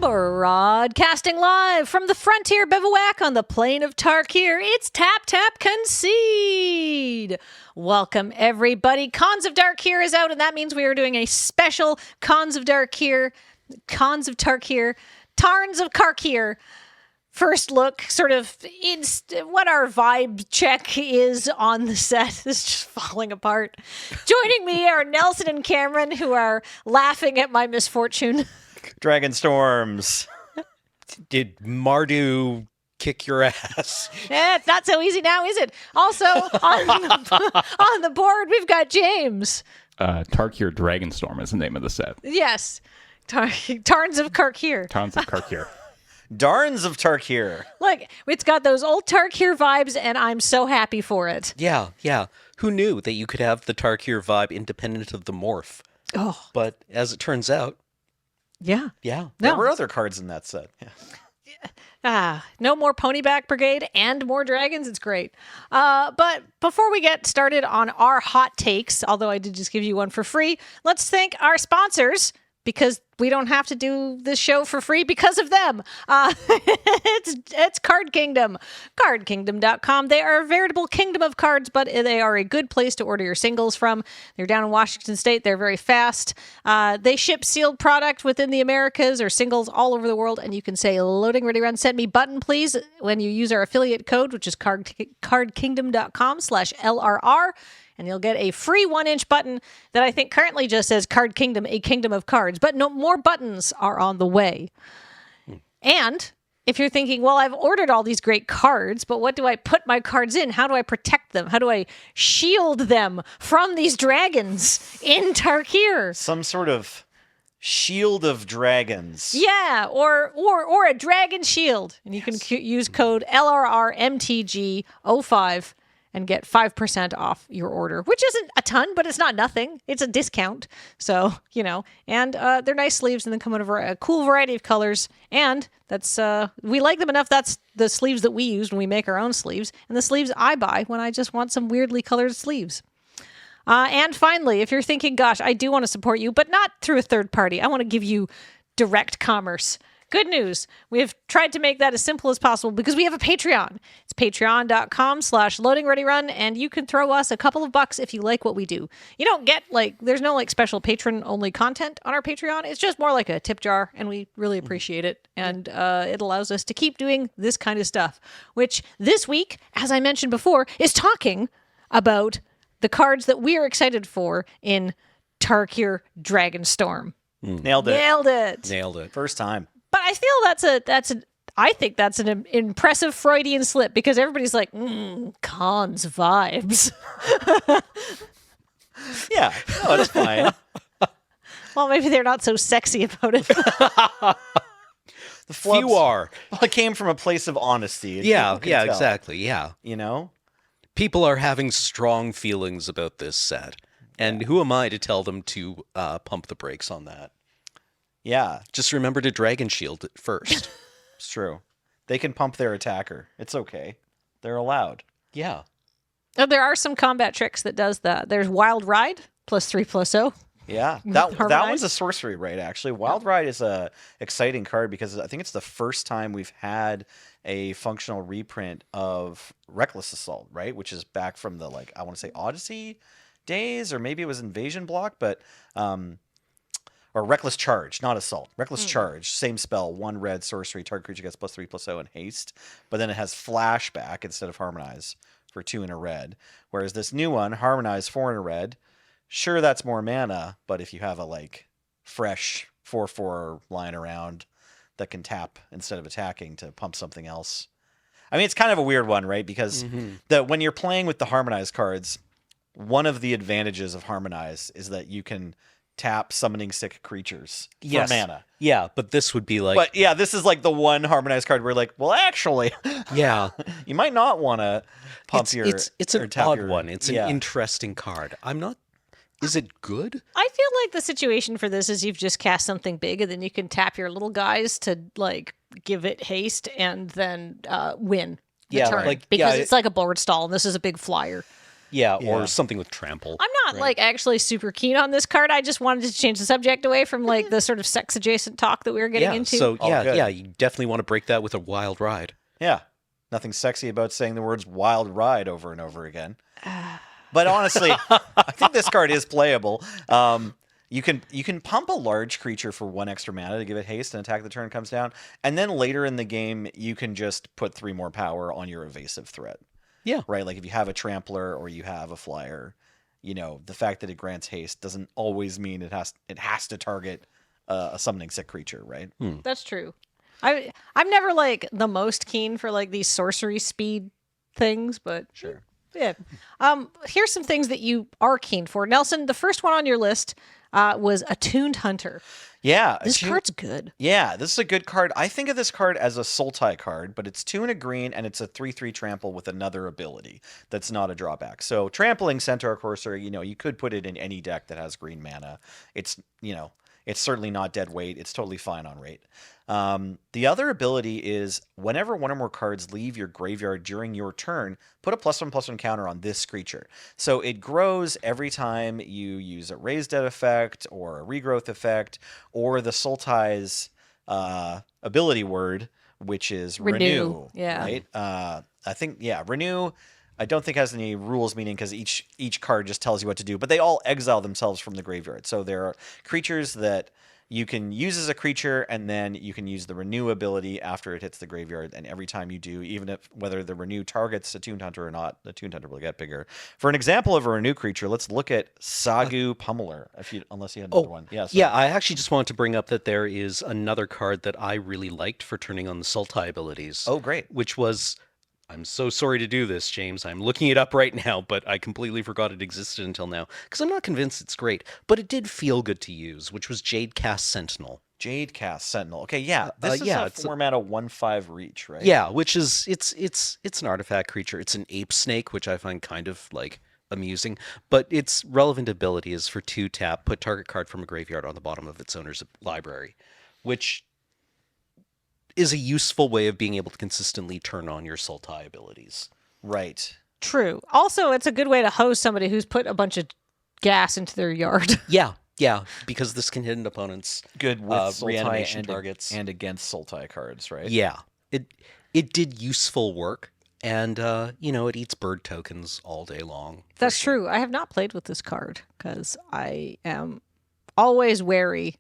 Broadcasting live from the frontier bivouac on the plain of Tarkir, it's Tap Tap Concede. Welcome, everybody. Cons of Tarkir is out, and that means we are doing a special Cons of Tarkir, Tarns of Karkir. First look, sort of, what our vibe check is on the set. This is just falling apart. Joining me are Nelson and Cameron, who are laughing at my misfortune. Dragonstorms. Did Mardu kick your ass? It's not so easy now, is it? Also, on the board, we've got James. Tarkir Dragonstorm is the name of the set. Yes. Tarns of Karkir. Tarns of Karkir. Darns of Tarkir. Look, it's got those old Tarkir vibes, and I'm so happy for it. Yeah. Who knew that you could have the Tarkir vibe independent of the morph? Oh. But as it turns out, yeah. There were other cards in that set. Yeah. No more Ponyback Brigade and more dragons. It's great. But before we get started on our hot takes, although I did just give you one for free, let's thank our sponsors, because we don't have to do this show for free because of them. It's Card Kingdom. CardKingdom.com. They are a veritable kingdom of cards, but they are a good place to order your singles from. They're down in Washington State. They're very fast. They ship sealed product within the Americas or singles all over the world, and you can say, loading, ready, run, send me button, please, when you use our affiliate code, which is cardkingdom.com/LRR. And you'll get a free 1-inch button that I think currently just says Card Kingdom, a kingdom of cards. But no more buttons are on the way. And if you're thinking, well, I've ordered all these great cards, but what do I put my cards in? How do I protect them? How do I shield them from these dragons in Tarkir? Some sort of shield of dragons. Yeah, or a dragon shield. And you can use code LRRMTG05. and get 5% off your order, which isn't a ton, but it's not nothing. It's a discount. So, and they're nice sleeves, and they come in a cool variety of colors. And that's, we like them enough. That's the sleeves that we use when we make our own sleeves, and the sleeves I buy when I just want some weirdly colored sleeves. And finally, if you're thinking, gosh, I do want to support you, but not through a third party. I want to give you direct commerce. Good news. We've tried to make that as simple as possible because we have a Patreon. It's patreon.com/loadingreadyrun, and you can throw us a couple of bucks if you like what we do. You don't get, there's no, special patron-only content on our Patreon. It's just more like a tip jar, and we really appreciate it. And it allows us to keep doing this kind of stuff, which this week, as I mentioned before, is talking about the cards that we are excited for in Tarkir Dragonstorm. Nailed it. First time. But I feel I think that's an impressive Freudian slip, because everybody's like, cons vibes. Yeah, no, it's fine. Well, maybe they're not so sexy about it. The flubs, Few are. Well, it came from a place of honesty. Yeah, tell. exactly. Yeah. People are having strong feelings about this set. And who am I to tell them to pump the brakes on that? Yeah. Just remember to Dragon Shield it first. It's true. They can pump their attacker. It's okay. They're allowed. Yeah. Oh, there are some combat tricks that does that. There's Wild Ride, +3/+0. Yeah. That one's a sorcery, right, actually. Wild Ride is a exciting card because I think it's the first time we've had a functional reprint of Reckless Assault, right? Which is back from the, I want to say Odyssey days, or maybe it was Invasion Block, but... or Reckless Charge, not Assault. Reckless Charge, same spell, 1 red sorcery, target creature gets +3/+0 and haste, but then it has Flashback instead of Harmonize for 2 in a red. Whereas this new one, Harmonize 4 in a red, sure, that's more mana, but if you have a fresh 4/4 lying around that can tap instead of attacking to pump something else. I mean, it's kind of a weird one, right? Because when you're playing with the Harmonize cards, one of the advantages of Harmonize is that you can tap summoning sick creatures for mana. Yeah, but this would be But yeah, this is the one Harmonized card where well, actually, yeah, you might not want to pump your... It's an odd one. It's an interesting card. I'm not... Is it good? I feel like the situation for this is you've just cast something big, and then you can tap your little guys to, give it haste and then win the turn. Because it's like a board stall, and this is a big flyer. Yeah, Yeah. or something with trample. I'm not like actually super keen on this card. I just wanted to change the subject away from like the sort of sex adjacent talk that we were getting into. So All good. yeah, you definitely want to break that with a wild ride. Yeah. Nothing sexy about saying the words wild ride over and over again. But honestly, I think this card is playable. You can pump a large creature for 1 extra mana to give it haste and attack the turn comes down. And then later in the game, you can just put 3 more power on your evasive threat. Yeah. Right? Like if you have a trampler or you have a flyer, the fact that it grants haste doesn't always mean it has to target a summoning sick creature, right? That's true. I'm never like the most keen for like these sorcery speed things, but Sure. yeah. Here's some things that you are keen for. Nelson, the first one on your list was Attuned Hunter. Yeah. This card's good. Yeah, this is a good card. I think of this card as a Sultai card, but it's 2 and a green, and it's a 3/3 trample with another ability that's not a drawback. So trampling Centaur Courser, you could put it in any deck that has green mana. It's certainly not dead weight. It's totally fine on rate. The other ability is whenever one or more cards leave your graveyard during your turn, put a +1/+1 counter on this creature. So it grows every time you use a Raise Dead effect or a regrowth effect or the Sultai's ability word, which is renew. Yeah. Right? I think, renew. I don't think has any rules meaning because each card just tells you what to do, but they all exile themselves from the graveyard. So there are creatures that you can use as a creature, and then you can use the renew ability after it hits the graveyard. And every time you do, whether the renew targets Attuned Hunter or not, the Attuned Hunter will get bigger. For an example of a renew creature, let's look at Sagu Pummeler. Unless you had another one, Yeah, I actually just wanted to bring up that there is another card that I really liked for turning on the Sultai abilities. Oh, great! Which was. I'm so sorry to do this, James. I'm looking it up right now, but I completely forgot it existed until now because I'm not convinced it's great. But it did feel good to use, which was Jadecast Sentinel. Jadecast Sentinel. Okay, yeah, this is a 4-mana 1/5 reach, right? Yeah, which is it's an artifact creature. It's an ape snake, which I find kind of like amusing. But its relevant ability is for 2 tap, put target card from a graveyard on the bottom of its owner's library, which is a useful way of being able to consistently turn on your Sultai abilities. Right. True. Also, it's a good way to hose somebody who's put a bunch of gas into their yard. Yeah, because this can hit an opponent's Good with reanimation Sultai targets. and against Sultai cards, right? Yeah. It did useful work, and it eats bird tokens all day long. That's true. I have not played with this card because I am always wary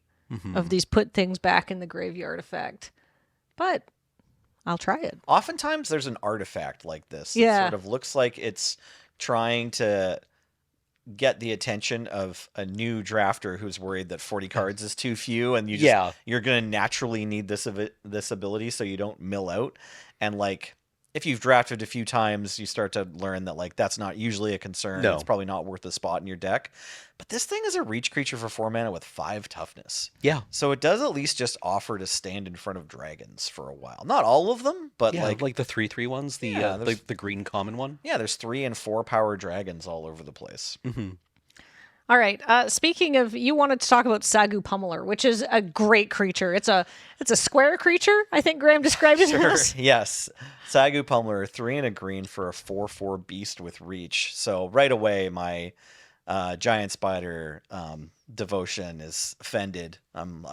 of these put things back in the graveyard effect. But I'll try it. Oftentimes there's an artifact like this that Yeah. sort of looks like it's trying to get the attention of a new drafter who's worried that 40 cards is too few, and you're going to naturally need this ability so you don't mill out. And like if you've drafted a few times, you start to learn that like that's not usually a concern. No. It's probably not worth a spot in your deck. But this thing is a reach creature for 4 mana with 5 toughness. Yeah. So it does at least just offer to stand in front of dragons for a while. Not all of them, but like the 3/3 ones, the green common one. Yeah, there's 3 and 4 power dragons all over the place. Mm-hmm. All right. Speaking of, you wanted to talk about Sagu Pummeler, which is a great creature. It's a square creature. I think Graham described it as. Yes. Sagu Pummeler, 3 and a green for a 4/4 beast with reach. So right away, my giant spider devotion is offended. I'm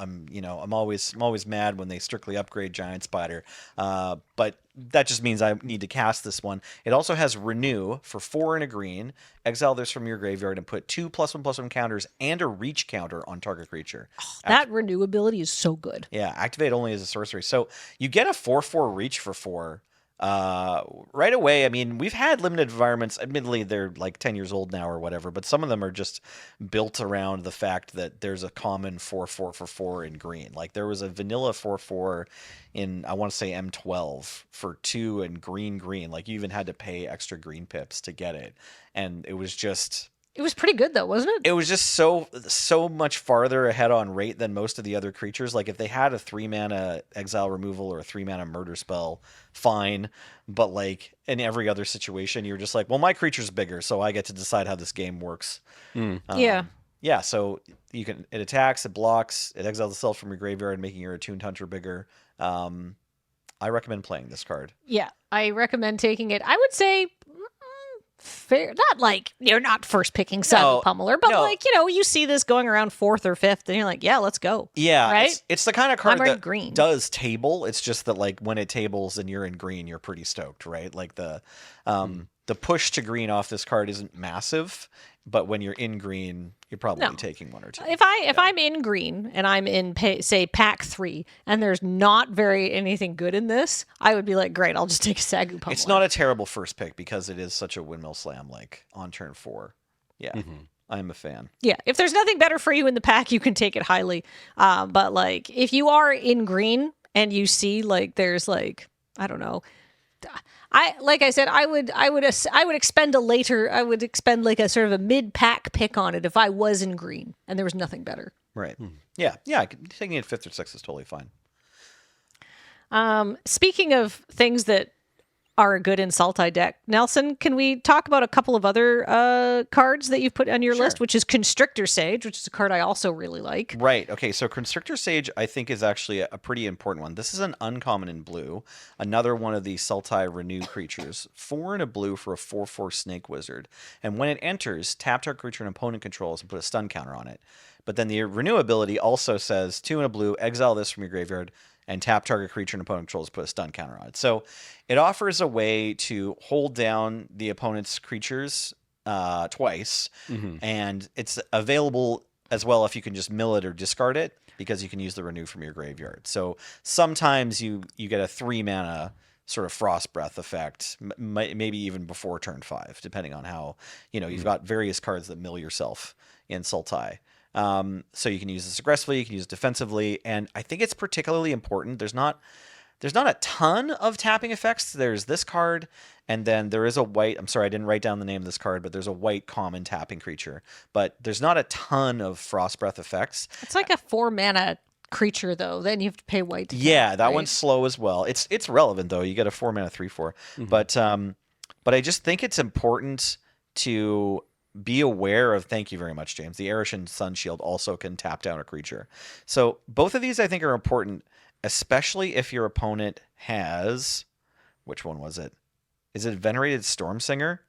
always mad when they strictly upgrade giant spider. But that just means I need to cast this one. It also has renew for 4 and a green. Exile this from your graveyard and put 2 +1/+1 counters and a reach counter on target creature. That renew ability is so good. Yeah, activate only as a sorcery. So you get a 4/4 reach for 4. Right away. I mean, we've had limited environments. Admittedly, they're like 10 years old now or whatever, but some of them are just built around the fact that there's a common 4/4 for 4 in green. Like there was a vanilla 4/4 in, I want to say M12 for 2 and green. Like you even had to pay extra green pips to get it. And it was just... It was pretty good though, wasn't it? It was just so much farther ahead on rate than most of the other creatures. Like if they had a 3-mana exile removal or a 3-mana murder spell, fine. But like in every other situation, you're just like, well, my creature's bigger, so I get to decide how this game works. Yeah. Yeah. So it attacks, it blocks, it exiles itself from your graveyard, making your Attuned Hunter bigger. I recommend playing this card. Yeah. I recommend taking it. I would say fair. Not like you're not first picking Sagu Pummeler, but no. like, you see this going around 4th or 5th, and you're like, yeah, let's go. Yeah, right. It's the kind of card I'm in that green. does table. It's just that like when it tables and you're in green, you're pretty stoked, right? Like the push to green off this card isn't massive, but when you're in green, you're probably taking one or two. If I'm in green and I'm in say pack 3 and there's not very anything good in this, I would be like, great, I'll just take a Sagu Pummeler. It's not a terrible first pick because it is such a windmill slam like on turn 4. Yeah. I'm a fan. Yeah, if there's nothing better for you in the pack, you can take it highly. But like if you are in green and you see like there's like, I don't know, I would expend like a sort of a mid-pack pick on it if I was in green and there was nothing better. Right. Yeah. Taking it 5th or 6th is totally fine. Speaking of things that are good in Sultai deck, Nelson, can we talk about a couple of other cards that you've put on your list, which is Constrictor Sage, which is a card I also really like. Right. Okay. So Constrictor Sage, I think, is actually a pretty important one. This is an uncommon in blue. Another one of the Sultai Renew creatures. 4 and a blue for a 4/4 Snake Wizard. And when it enters, tap target creature an opponent controls and put a stun counter on it. But then the Renew ability also says 2 and a blue, exile this from your graveyard, and tap target creature and opponent controls, put a stun counter on it. So it offers a way to hold down the opponent's creatures twice, and it's available as well if you can just mill it or discard it, because you can use the Renew from your graveyard. So sometimes you get a 3-mana sort of Frost Breath effect, maybe even before turn 5, depending on how, you've got various cards that mill yourself in Sultai. So you can use this aggressively, you can use it defensively, and I think it's particularly important. There's not a ton of tapping effects. There's this card, and then there is a white, I'm sorry, I didn't write down the name of this card, but there's a white common tapping creature. But there's not a ton of Frost Breath effects. It's like a 4-mana creature, though. Then you have to pay white to that one's slow as well. It's relevant, though. You get a 4-mana 3/4. But I just think it's important to be aware of, thank you very much, James, the Arishan Sunshield also can tap down a creature. So both of these I think are important, especially if your opponent has, which one was it? Is it Venerated Stormsinger?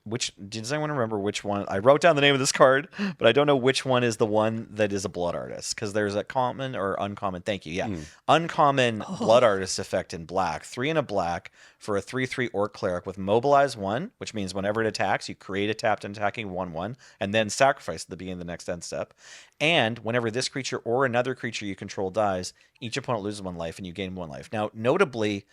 Does anyone remember which one? I wrote down the name of this card, but I don't know which one is the one that is a Blood Artist, because there's a common or uncommon. Thank you. Yeah. Uncommon Blood Artist effect in black. 3 and a black for a 3/3 Orc Cleric with Mobilize 1, which means whenever it attacks, you create a tapped and attacking 1/1, and then sacrifice at the beginning of the next end step. And whenever this creature or another creature you control dies, each opponent loses 1 life and you gain 1 life. Now, notably,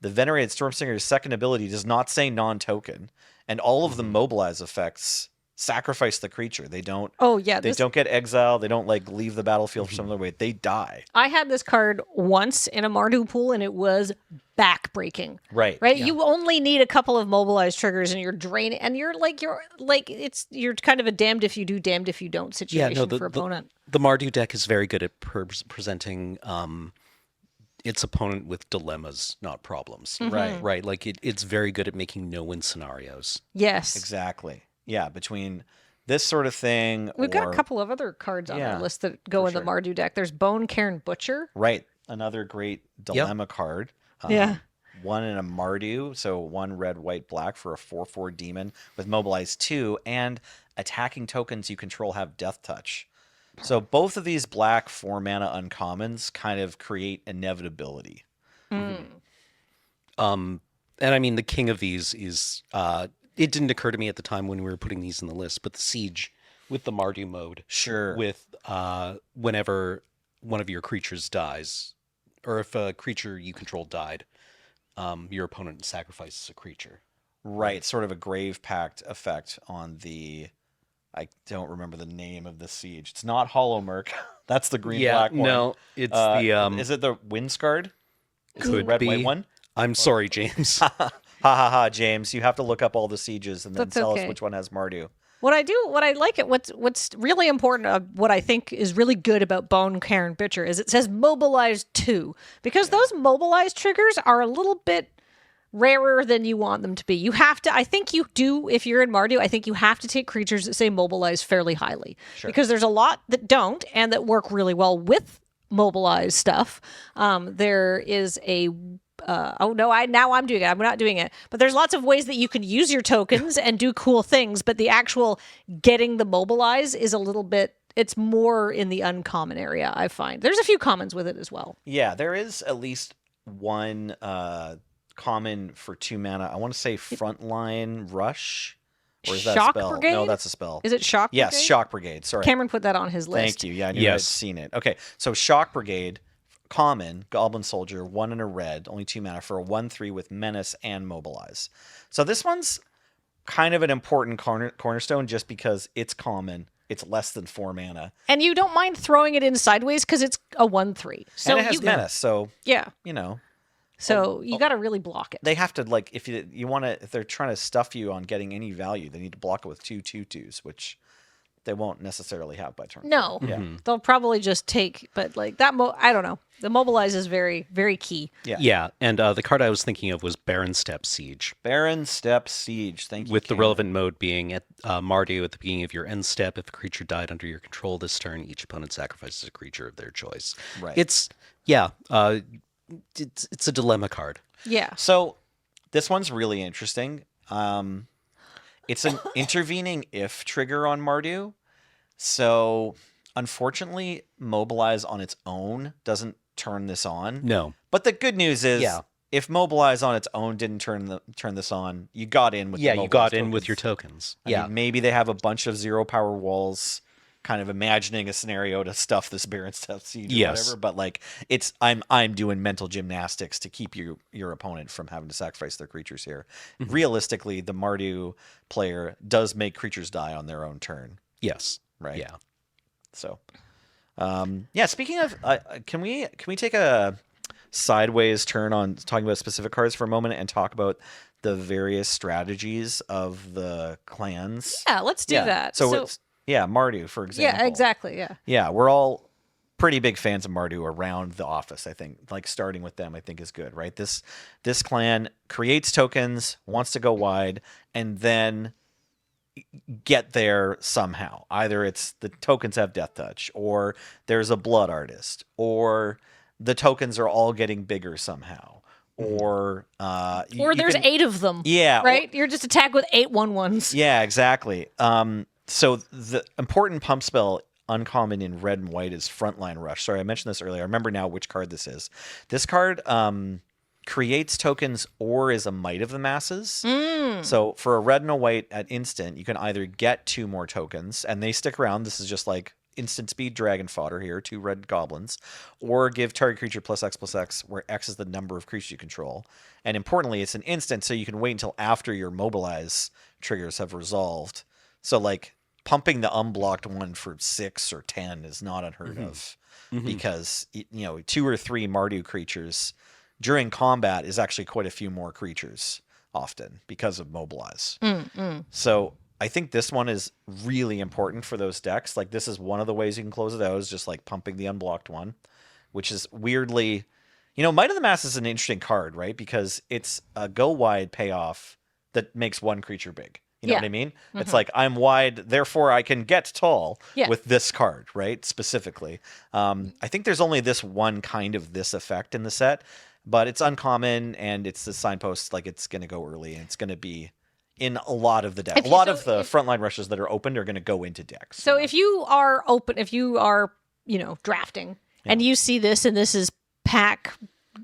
the Venerated Stormsinger's second ability does not say non-token, and all of the mobilize effects sacrifice the creature. They don't. Oh yeah, they don't get exiled. They don't like leave the battlefield for some other way. They die. I had this card once in a Mardu pool, and it was backbreaking. Right. Yeah. You only need a couple of mobilize triggers, and you're draining. And you're kind of a damned if you do, damned if you don't situation for opponent. The Mardu deck is very good at presenting its opponent with dilemmas, not problems. Right. Like it's very good at making no-win scenarios. Yes. Exactly. Yeah. Between this sort of thing, we've got a couple of other cards on our list that go in the Mardu deck. There's Bone Cairn Butcher. Right. Another great dilemma card. 1 in a Mardu, so 1 red, white, black for a 4/4 demon with Mobilize 2, and attacking tokens you control have Death Touch. So both of these black 4-mana uncommons kind of create inevitability. And I mean, the king of these is, it didn't occur to me at the time when we were putting these in the list, but the Siege with the Mardu mode. Sure. With whenever one of your creatures dies, or if a creature you control died, your opponent sacrifices a creature. Right. Sort of a Grave Pact effect on the... I don't remember the name of the Siege. It's not Hollow Merc. That's the green-black one. No, it's the... Is it the Windscarred? Could red, be. white one? I'm sorry, James. Ha ha ha, James. You have to look up all the Sieges and then tell us which one has Mardu. What I like it, what's really important, what I think is really good about Bone Cairn Butcher is it says Mobilize 2. Because those Mobilize triggers are a little bit rarer than you want them to be. You have to, I think you do, if you're in Mardu, I think you have to take creatures that say Mobilize fairly highly. Sure. Because there's a lot that don't and that work really well with Mobilize stuff. There is a oh no, I'm doing it. I'm not doing it. But there's lots of ways that you can use your tokens and do cool things. But the actual getting the mobilize is a little bit. It's more in the uncommon area. I find there's a few commons with it as well. Yeah, there is at least one common for 2 mana. I want to say Frontline Rush. Or is that Shock a spell? Brigade? No, that's a spell. Is it Shock Brigade? Yes, Shock Brigade. Sorry. Cameron put that on his list. Thank you. Yeah, I knew I'd seen it. Okay, so Shock Brigade, common, Goblin Soldier, 1 and a red, only 2 mana for a 1/3 with Menace and Mobilize. So this one's kind of an important cornerstone just because it's common. It's less than 4 mana. And you don't mind throwing it in sideways because it's a 1/3. So and it has Menace, so, yeah. you know. So you got to really block it. They have to, like, if they're trying to stuff you on getting any value, they need to block it with 2 2/2s, which they won't necessarily have by turn. No, Yeah. they'll probably just take, but like that, I don't know. The mobilize is very, very key. Yeah, and the card I was thinking of was Baron Step Siege. Baron Step Siege, thank you. With the Cameron. relevant mode being at Mardu at the beginning of your end step. If a creature died under your control this turn, each opponent sacrifices a creature of their choice. Right. It's a dilemma card. Yeah. So this one's really interesting. It's an intervening if trigger on Mardu. So unfortunately, Mobilize on its own doesn't turn this on. No. But the good news is, Yeah. if Mobilize on its own didn't turn this on, you got in with the you Mobilize got in tokens. with your tokens. I mean, maybe they have a bunch of 0 power walls, kind of imagining a scenario to stuff this Baron Step Siege or Yes. whatever. But like, I'm doing mental gymnastics to keep your opponent from having to sacrifice their creatures here. Realistically, the Mardu player does make creatures die on their own turn, Yes. right? Yeah. So, yeah. Speaking of, can we take a sideways turn on talking about specific cards for a moment and talk about the various strategies of the clans? Yeah, let's do that. So it's, Mardu, for example. Yeah, exactly. Yeah. Yeah, we're all pretty big fans of Mardu around the office, I think. Like, starting with them, I think, is good, right? This clan creates tokens, wants to go wide, and then get there somehow. Either it's the tokens have Death Touch, or there's a Blood Artist, or the tokens are all getting bigger somehow. Or There's 8 of them. Yeah. Right? You're just attacked with 8 1/1s. Yeah, exactly. So the important pump spell uncommon in red and white is Frontline Rush. Sorry, I mentioned this earlier. I remember now which card this is. This card creates tokens or is a Might of the Masses. So for a red and a white at instant, you can either get 2 more tokens, and they stick around. This is just like instant speed dragon fodder here, 2 red goblins, or give target creature +X/+X, where X is the number of creatures you control. And importantly, it's an instant, so you can wait until after your Mobilize triggers have resolved. So like pumping the unblocked one for 6 or 10 is not unheard of, because 2 or 3 Mardu creatures during combat is actually quite a few more creatures often because of Mobilize. So I think this one is really important for those decks. Like, this is one of the ways you can close it out, is just like pumping the unblocked one, which is weirdly, Might of the Mass is an interesting card, right? Because it's a go wide payoff that makes one creature big. You know what I mean? It's like, I'm wide, therefore I can get tall with this card, right? Specifically. I think there's only this one kind of this effect in the set, but it's uncommon, and it's the signpost, like, it's going to go early, and it's going to be in a lot of the decks. A lot of the frontline rushes that are opened are going to go into decks. So if you are drafting, and you see this, and this is pack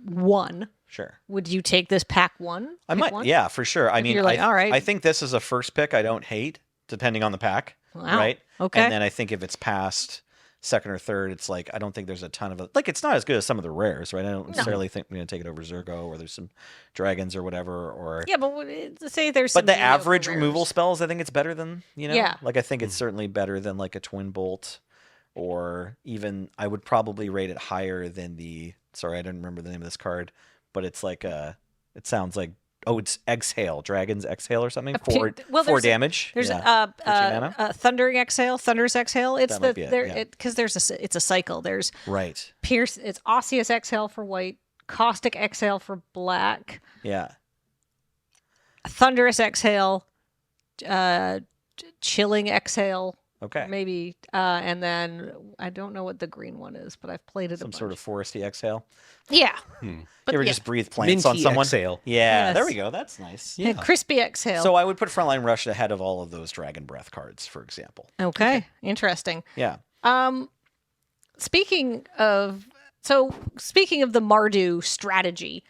1, sure, would you take this pack 1? I might. One? Yeah, for sure. I mean, you're like, all right. I think this is a first pick I don't hate, depending on the pack. Wow. Right? Okay. And then I think if it's past second or third, it's like, I don't think there's a ton of it. Like, it's not as good as some of the rares, right? I don't necessarily think we're going to take it over Zergo, or there's some dragons or whatever, or Yeah, but say there's some but the mediocre average rares. removal spells, I think it's better than, Yeah. like, I think it's certainly better than like a Twin Bolt, or even, I would probably rate it higher than sorry, I didn't remember the name of this card, but it's like it sounds like, it's Exhale, Dragon's Exhale or something, 4 damage. There's yeah, for 2 mana. Thunderous Exhale. It's That might be it, because it's a cycle. There's Right. Pierce. It's Osseous Exhale for white, Caustic Exhale for black, Yeah. Thunderous Exhale, Chilling Exhale Okay. Maybe, and then I don't know what the green one is, but I've played it Some a bunch. sort of foresty exhale. Yeah. But You ever yeah. just breathe plants on Minty someone? exhale. Yeah, there Yes. we go. That's nice. A crispy exhale. So I would put Frontline Rush ahead of all of those Dragon Breath cards, for example. Okay. Interesting. Yeah. Speaking of the Mardu strategy,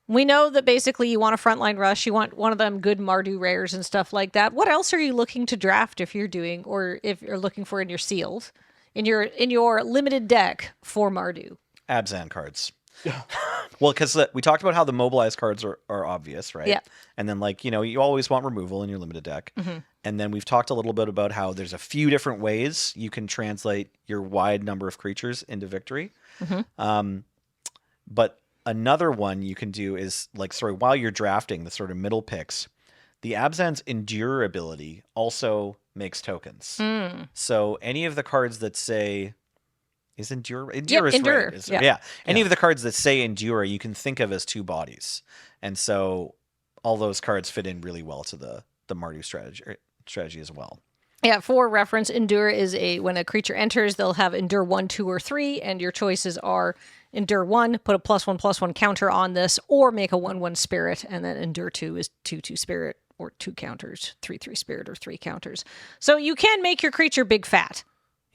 we know that basically you want a frontline rush, you want one of them good Mardu rares and stuff like that. What else are you looking to draft if you're doing, or if you're looking for in your sealed, in your limited deck for Mardu? Abzan cards. Well, because we talked about how the mobilized cards are obvious, right? Yeah. And then, like, you always want removal in your limited deck. Mm-hmm. And then we've talked a little bit about how there's a few different ways you can translate your wide number of creatures into victory. Mm-hmm. But another one you can do is, like, while you're drafting the sort of middle picks, the Abzan's Endure ability also makes tokens. So any of the cards that say... Is Endure? Endure is Endure. right. Yeah. Any of the cards that say Endure, you can think of as two bodies. And so all those cards fit in really well to the Mardu strategy as well. Yeah, for reference, Endure is when a creature enters, they'll have Endure 1, 2, or 3, and your choices are Endure 1, put a +1/+1 counter on this, or make a 1/1 spirit, and then Endure 2 is 2/2 spirit, or 2 counters, 3/3 spirit, or 3 counters. So you can make your creature big fat.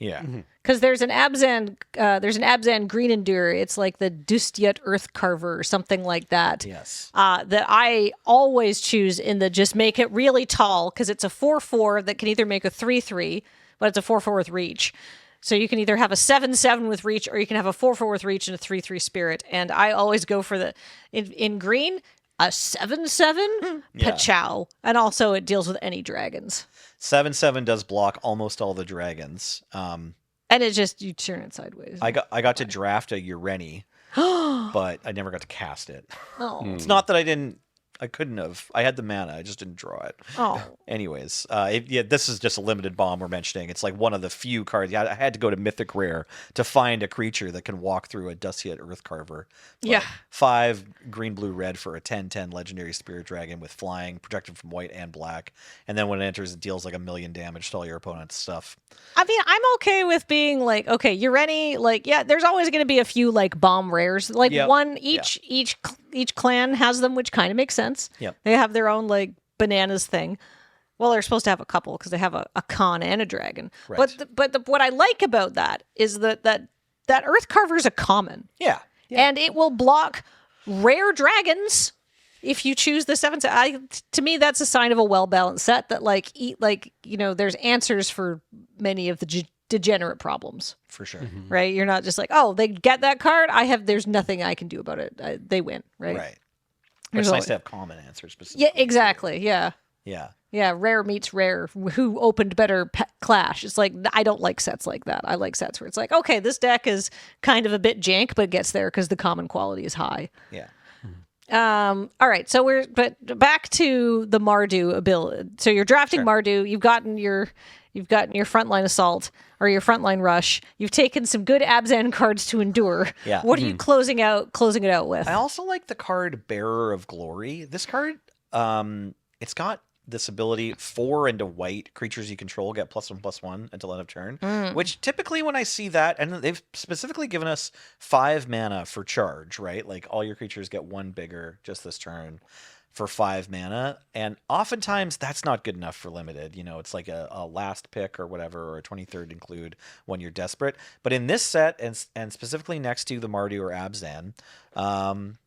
Yeah. Because there's an Abzan green Endure. It's like the Dustyut Earth Carver or something like that. Yes. That I always choose in the just make it really tall, because it's a 4/4 that can either make a 3/3, but it's a 4/4 with reach. So you can either have a 7/7 with reach, or you can have a 4/4 with reach and a 3/3 spirit. And I always go for in green, a 7/7 Pachow. And also it deals with any dragons. 7/7 does block almost all the dragons. And it's just, you turn it sideways. I got to draft a Ureni, but I never got to cast it. Oh. It's not that I couldn't have. I had the mana. I just didn't draw it. Oh. Anyways, this is just a limited bomb we're mentioning. It's like one of the few cards. Yeah, I had to go to Mythic Rare to find a creature that can walk through a Dustyut Earth Carver. But Yeah. 5 green, blue, red for a 10/10 legendary spirit dragon with flying, protected from white and black. And then when it enters, it deals like 1,000,000 damage to all your opponent's stuff. I mean, I'm okay with being like, okay, Ureni, like, yeah, there's always going to be a few like bomb rares. Like each clan has them, which kind of makes sense. Yep. They have their own like bananas thing. Well, they're supposed to have a couple because they have a Khan and a dragon. Right. But what I like about that is that Earth Carver is a common. Yeah. And it will block rare dragons if you choose the 7. To me, that's a sign of a well-balanced set that there's answers for many of the degenerate problems. For sure. Right? You're not just like, oh, they get that card. There's nothing I can do about it. They win. Right. Right. There's It's nice a- to have common answers specifically. Yeah, exactly. Yeah. Yeah. Yeah, rare meets rare. Who opened better clash? It's like, I don't like sets like that. I like sets where it's like, okay, this deck is kind of a bit jank, but gets there because the common quality is high. Yeah. All right, so but back to the Mardu ability. So you're drafting Mardu. You've gotten your frontline assault or your frontline rush. You've taken some good Abzan cards to endure. Yeah. What are you closing it out with? I also like the card Bearer of Glory. This card, it's got this ability 4 into white creatures you control get +1/+1 until end of turn. Which typically when I see that, and they've specifically given us 5 mana for charge, right? Like all your creatures get 1 bigger just this turn for 5 mana, and oftentimes that's not good enough for limited. It's like a last pick or whatever, or a 23rd include when you're desperate. But in this set, and specifically next to the Mardu or Abzan,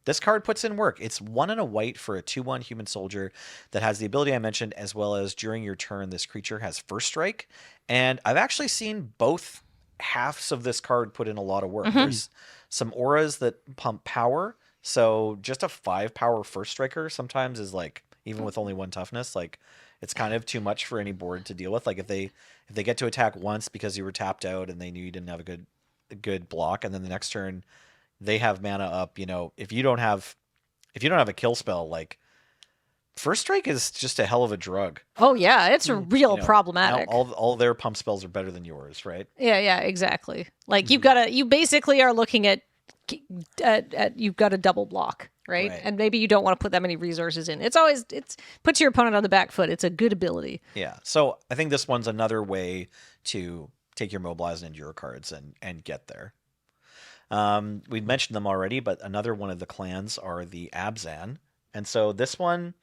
this card puts in work. It's 1 and a white for a 2/1 human soldier that has the ability I mentioned, as well as during your turn, this creature has first strike. And I've actually seen both halves of this card put in a lot of work. There's some auras that pump power. So just a 5 power first striker sometimes is like, even with only 1 toughness, like it's kind of too much for any board to deal with. Like if they get to attack once because you were tapped out and they knew you didn't have a good block, and then the next turn they have mana up, if you don't have a kill spell, like first strike is just a hell of a drug. Oh yeah, it's real problematic. All their pump spells are better than yours, right? Yeah, exactly. Like you basically are looking at you've got a double block, right? And maybe you don't want to put that many resources in. It's puts your opponent on the back foot. It's a good ability. Yeah. So I think this one's another way to take your mobilize and endure cards and get there. We've mentioned them already, but another one of the clans are the Abzan. And so this one,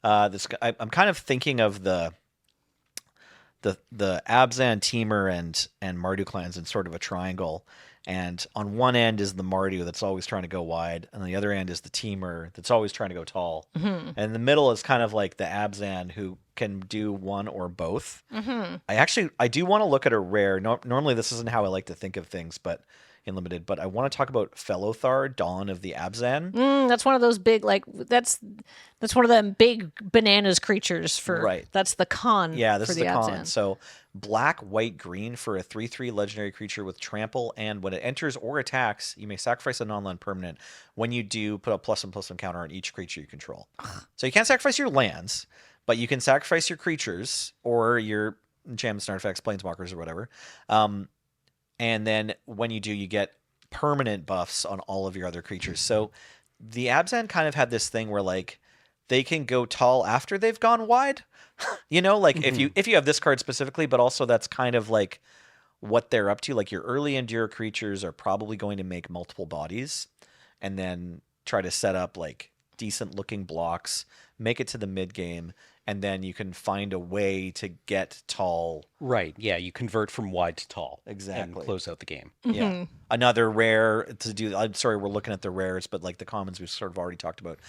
I'm kind of thinking of the Abzan, Temur, and Mardu clans in sort of a triangle. And on one end is the Mardu that's always trying to go wide, and on the other end is the Temur that's always trying to go tall. Mm-hmm. And in the middle is kind of like the Abzan, who can do one or both. Mm-hmm. I do want to look at a rare. Normally this isn't how I like to think of things, but in limited. But I want to talk about Fellothar, Dawn of the Abzan. That's one of those big, that's one of them big bananas creatures for. Right. That's the con. Yeah, this for is the Abzan. con. So black, white, green for a 3/3 legendary creature with trample, and when it enters or attacks, you may sacrifice a non-land permanent. When you do, put a +1/+1 counter on each creature you control. So you can't sacrifice your lands, but you can sacrifice your creatures or your enchantments and artifacts, planeswalkers, or whatever. And then when you do, you get permanent buffs on all of your other creatures. So the Abzan kind of had this thing where like they can go tall after they've gone wide. Like if you have this card specifically, but also that's kind of like what they're up to. Like your early endure creatures are probably going to make multiple bodies and then try to set up like decent looking blocks, make it to the mid game, and then you can find a way to get tall. Right. Yeah, you convert from wide to tall. Exactly. And close out the game. Mm-hmm. Yeah. Another rare to do. I'm sorry, we're looking at the rares, but like the commons we've sort of already talked about.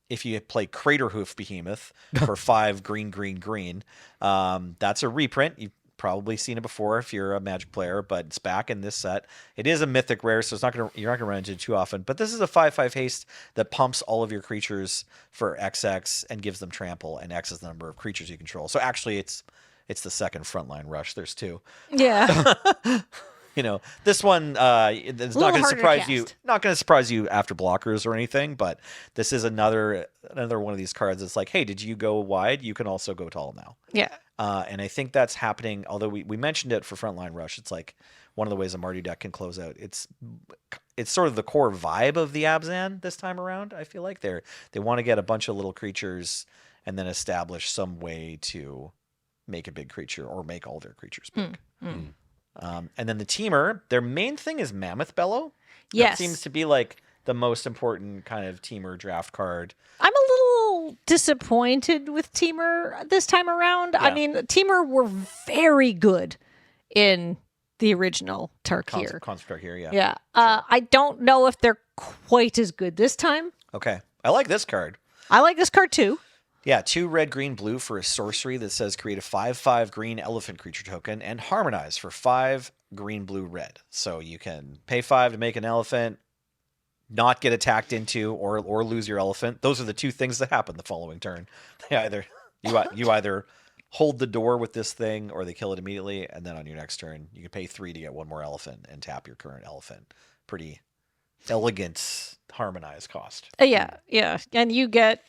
If you play Craterhoof Behemoth for 5 green, that's a reprint. You've probably seen it before if you're a Magic player, but it's back in this set. It is a mythic rare, so you're not gonna run into it too often. But this is a 5/5 haste that pumps all of your creatures for XX and gives them trample, and X is the number of creatures you control. So actually, it's the second frontline rush. There's 2. Yeah. This one is not going to surprise you. cast. Not going to surprise you after blockers or anything, but this is another one of these cards. It's like, hey, did you go wide? You can also go tall now. Yeah. And I think that's happening. Although we mentioned it for frontline rush, it's like one of the ways a Mardu deck can close out. It's sort of the core vibe of the Abzan this time around. I feel like they want to get a bunch of little creatures and then establish some way to make a big creature or make all their creatures big. And then the Temur, their main thing is Mammoth Bellow. Yes. That seems to be like the most important kind of Temur draft card. I'm a little disappointed with Temur this time around. Yeah. I mean, Temur were very good in the original Tarkir. Construct here, yeah. Yeah. I don't know if they're quite as good this time. Okay. I like this card. I like this card too. Yeah, 2 red, green, blue for a sorcery that says create a 5/5 green elephant creature token and harmonize for 5 green, blue, red. So you can pay 5 to make an elephant, not get attacked into, or lose your elephant. Those are the 2 things that happen the following turn. You either hold the door with this thing or they kill it immediately, and then on your next turn you can pay 3 to get 1 more elephant and tap your current elephant. Pretty elegant harmonized cost. Yeah. And you get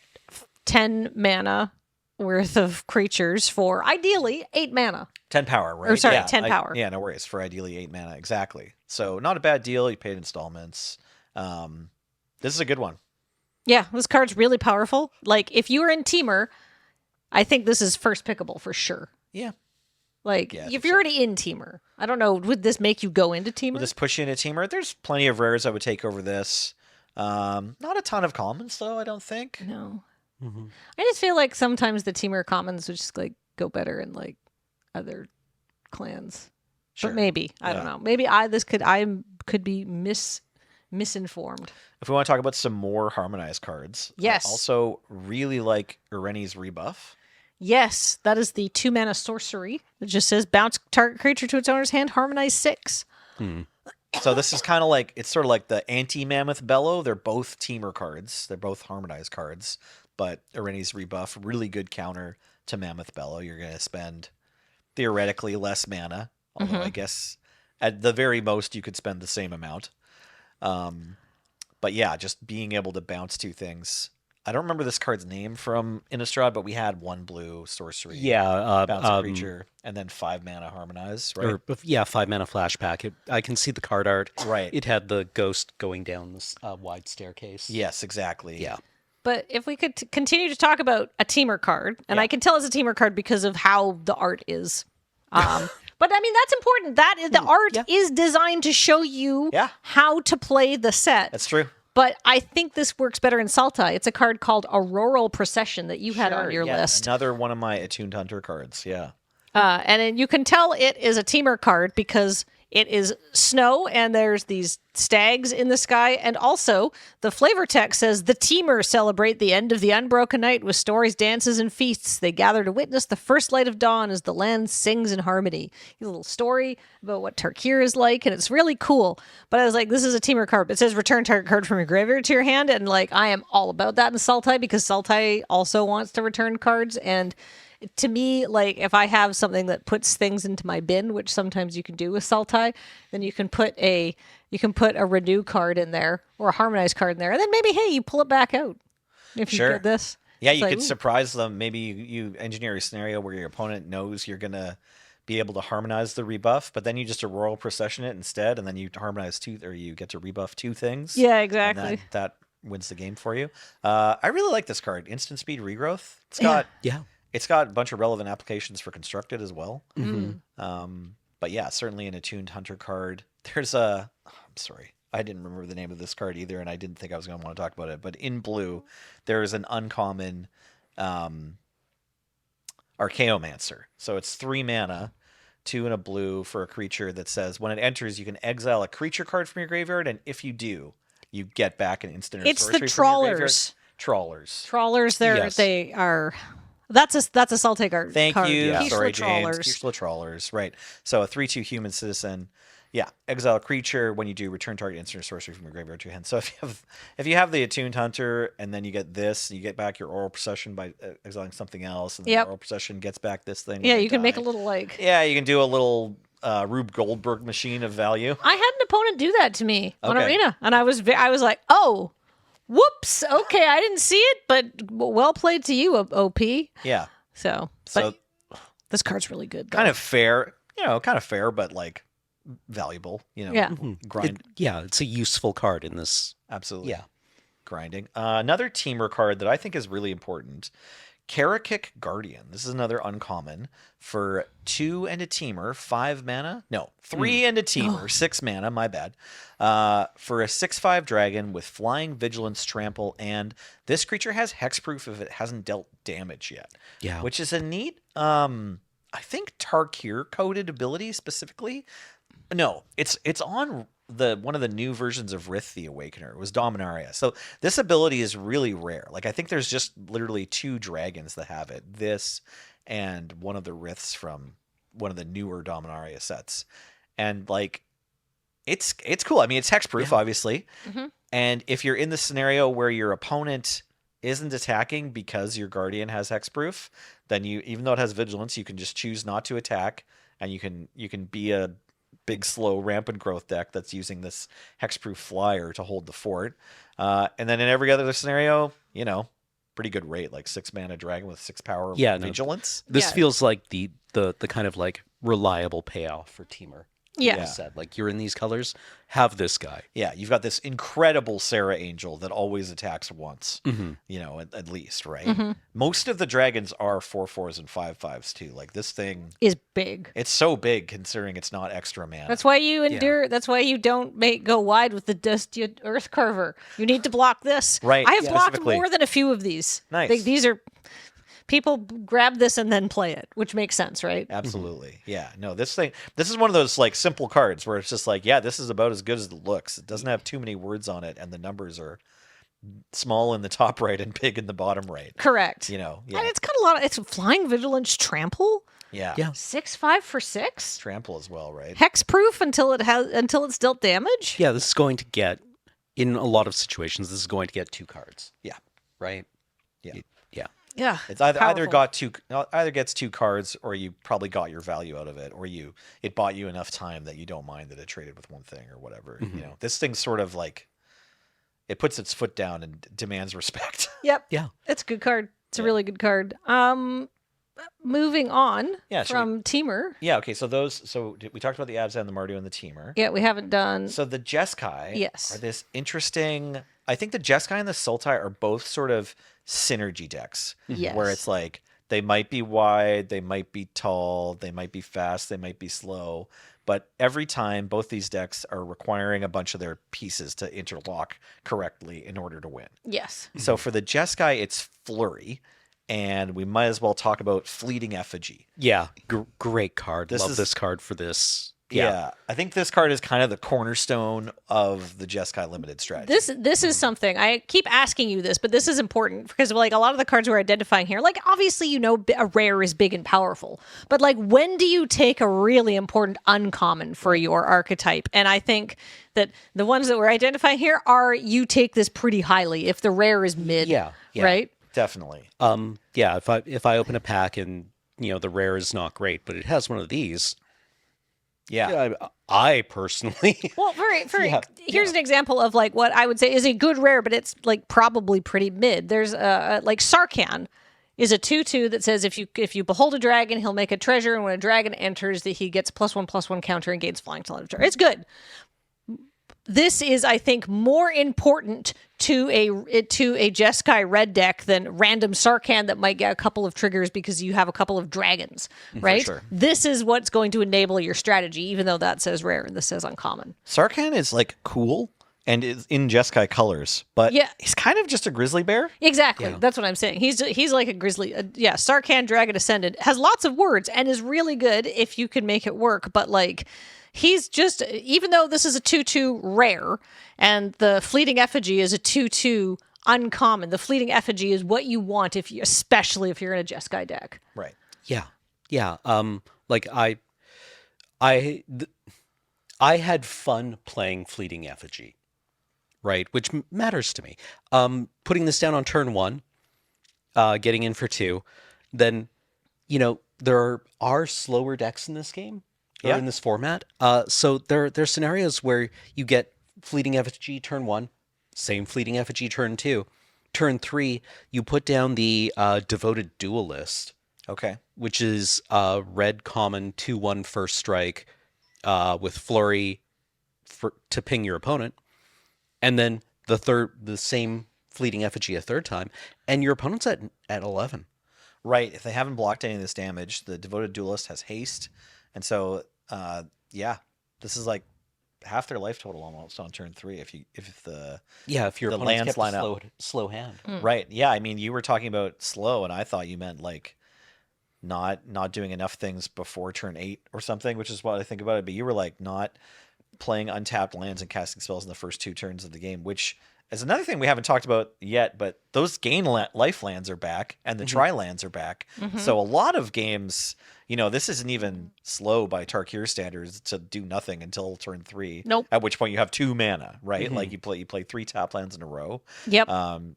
10 mana worth of creatures for ideally 8 mana. 10 power, right? Or sorry, 10 power. Yeah, no worries. For ideally 8 mana, exactly. So not a bad deal. You paid installments. This is a good one. Yeah, this card's really powerful. Like, if you were in Temur, I think this is first pickable for sure. Yeah. Like, Yeah, I if think you're so. already in Temur, I don't know, would this make you go into Temur? Will this push you into Temur? There's plenty of rares I would take over this. Not a ton of commons, though, I don't think. No. Mm-hmm. I just feel like sometimes the Temur commons would just, like, go better in, like, other clans. Sure. But maybe. I don't Yeah. know. Maybe I could be misinformed. If we want to talk about some more harmonized cards, Yes. I also really like Ireni's Rebuff. Yes, that is the 2 mana sorcery. It just says bounce target creature to its owner's hand, harmonize 6. So this is kind of like, it's sort of like the anti-Mammoth Bellow. They're both Temur cards. They're both harmonized cards. But Ireni's Rebuff, really good counter to Mammoth Bellow. You're going to spend theoretically less mana. Although I guess at the very most you could spend the same amount. But yeah, just being able to bounce 2 things. I don't remember this card's name from Innistrad, but we had 1 blue sorcery. Yeah, Bounce a creature, and then 5 mana harmonize, right? Or 5 mana flashback. I can see the card art. Right. It had the ghost going down this wide staircase. Yes, exactly. Yeah. But if we could continue to talk about a teamer card, and I can tell it's a teamer card because of how the art is. But I mean, that's important. That is, the art is designed to show you how to play the set. That's true. But I think this works better in Sultai. It's a card called Auroral Procession that you had on your list. Another one of my Attuned Hunter cards, yeah. And then you can tell it is a teamer card because it is snow and there's these stags in the sky. And also, the flavor text says, the teamers celebrate the end of the unbroken night with stories, dances, and feasts. They gather to witness the first light of dawn as the land sings in harmony. A little story about what Tarkir is like, and it's really cool. But I was like, this is a teamer card. It says return target card from your graveyard to your hand. And like, I am all about that in Sultai because Sultai also wants to return cards. And to me, like, if I have something that puts things into my bin, which sometimes you can do with Sultai, then you can put a renew card in there or a harmonize card in there, and then maybe, hey, you pull it back out if you get this. Yeah, it's you like, could surprise them. Maybe you engineer a scenario where your opponent knows you're gonna be able to harmonize the rebuff, but then you just Auroral Procession it instead, and then you harmonize 2, or you get to rebuff 2 things. Yeah, exactly. And that wins the game for you. I really like this card, Instant Speed Regrowth. It's got It's got a bunch of relevant applications for Constructed as well. But yeah, certainly an Attuned Hunter card. There's I'm sorry, I didn't remember the name of this card either, and I didn't think I was going to want to talk about it. But in blue, there is an uncommon Archaeomancer. So it's 3 mana, 2 and a blue for a creature that says when it enters, you can exile a creature card from your graveyard, and if you do, you get back an instant or it's sorcery the from your graveyard. Trawlers. Trawlers. They are. That's a Sultai card. Thank you. Peaceful Sorry, James. Trawlers. Peaceful Trawlers. Right. So a 3/2 human citizen. Yeah. Exile a creature. When you do, return target instant or sorcery from your graveyard to your hand. So if you have the Attuned Hunter and then you get this, you get back your Auroral Procession by exiling something else, and the Auroral Procession gets back this thing. Yeah, you can make a little like. Yeah, you can do a little Rube Goldberg machine of value. I had an opponent do that to me on Arena, and I was like, oh. Whoops. Okay, I didn't see it, but well played to you, OP. Yeah. So this card's really good. Though. Kind of fair, but like valuable, Yeah. Grind. It's a useful card in this. Absolutely. Yeah. Grinding. Another teamer card that I think is really important. Karakik Guardian. This is another uncommon for 2 and a teamer, 5 mana. No, 3 and a teamer, 6 mana. My bad. For a 6/5 dragon with flying, vigilance, trample, and this creature has hexproof if it hasn't dealt damage yet. Yeah, which is a neat. I think Tarkir coded ability specifically. No, it's on one of the new versions of Rith the Awakener. It was Dominaria. So this ability is really rare. Like I think there's just literally 2 dragons that have it. This and one of the Riths from one of the newer Dominaria sets. And like it's cool. I mean, it's hexproof, obviously. Mm-hmm. And if you're in the scenario where your opponent isn't attacking because your Guardian has hexproof, then you, even though it has vigilance, you can just choose not to attack, and you can be a big, slow, rampant growth deck that's using this hexproof flyer to hold the fort. And then in every other scenario, pretty good rate, like 6 mana dragon with 6 power vigilance. This feels like the kind of like reliable payoff for teamer. Yeah. Said, like, you're in these colors, have this guy. Yeah, you've got this incredible Sarah Angel that always attacks once, at least, right? Mm-hmm. Most of the dragons are 4/4s and 5/5s too. Like this thing is big. It's so big considering it's not extra mana. That's why you endure. Yeah. That's why you don't go wide with the Dusty Earth Carver. You need to block this. Right. I have blocked more than a few of these. Nice. These are... People grab this and then play it, which makes sense, right? Absolutely. Yeah. No, this is one of those like simple cards where it's just like, yeah, this is about as good as it looks. It doesn't have too many words on it, and the numbers are small in the top right and big in the bottom right. Correct. Yeah. And it's got a lot of, it's flying, vigilance, trample. Yeah. 6/5 for 6. Trample as well, right? Hexproof until it's dealt damage. Yeah, this is going to get, in a lot of situations, this is going to get 2 cards. Yeah. Right? Yeah. Yeah, it's either gets 2 cards, or you probably got your value out of it, or it bought you enough time that you don't mind that it traded with one thing or whatever. Mm-hmm. This thing's sort of like, it puts its foot down and demands respect. Yep. Yeah. It's a good card. It's a really good card. Moving on from Teamer. Yeah, okay, so we talked about the Abs and the Mardu and the Teamer. Yeah, we haven't done. So the Jeskai Yes. are this interesting. I think the Jeskai and the Sultai are both sort of synergy decks. Yes. Where it's like they might be wide, they might be tall, they might be fast, they might be slow. But every time, both these decks are requiring a bunch of their pieces to interlock correctly in order to win. Yes. So for the Jeskai, it's Flurry. And we might as well talk about Fleeting Effigy. Yeah, great card. Love this card for this. Yeah, I think this card is kind of the cornerstone of the Jeskai limited strategy. This is something I keep asking you this, but this is important because like a lot of the cards we're identifying here, like obviously a rare is big and powerful, but like when do you take a really important uncommon for your archetype? And I think that the ones that we're identifying here are you take this pretty highly if the rare is mid. Yeah. Right. Definitely. Yeah. If I open a pack and the rare is not great, but it has one of these. Yeah. I personally. Well, here's an example of like what I would say is a good rare, but it's like probably pretty mid. There's like Sarkhan is a 2/2 that says if you behold a dragon, he'll make a treasure, and when a dragon enters, that he gets +1/+1 counter and gains flying till end of turn. It's good. This is, I think, more important to a Jeskai red deck than random Sarkhan that might get a couple of triggers because you have a couple of dragons, right? Sure. This is what's going to enable your strategy, even though that says rare and this says uncommon. Sarkhan is like cool and is in Jeskai colors, but he's kind of just a grizzly bear. Exactly. Yeah. That's what I'm saying. He's like a grizzly. Sarkhan Dragon Ascendant has lots of words and is really good if you can make it work, but like... He's just, even though this is a 2/2 rare and the Fleeting Effigy is a 2/2 uncommon, the Fleeting Effigy is what you want especially if you're in a Jeskai deck. Right. Yeah. Yeah. Like I had fun playing Fleeting Effigy, right? Which matters to me. Putting this down on turn 1, getting in for 2, then, there are slower decks in this game. In this format. So there's scenarios where you get Fleeting Effigy turn 1, same Fleeting Effigy turn 2. Turn 3, you put down the Devoted Duelist. Okay. Which is red common 2/1 first strike with Flurry to ping your opponent. And then the same Fleeting Effigy a third time, and your opponent's at 11. Right. If they haven't blocked any of this damage, the Devoted Duelist has haste. And so, this is like half their life total almost on turn 3. If your the opponent's lands kept line a up, slow hand, right? Yeah, I mean, you were talking about slow, and I thought you meant like not doing enough things before turn 8 or something, which is what I think about it. But you were like not playing untapped lands and casting spells in the first 2 turns of the game, which is another thing we haven't talked about yet. But those gain life lands are back, and the tri lands are back. So a lot of games. This isn't even slow by Tarkir standards to do nothing until turn 3. Nope. At which point you have 2 mana, right? Like you play 3 tap lands in a row. Yep.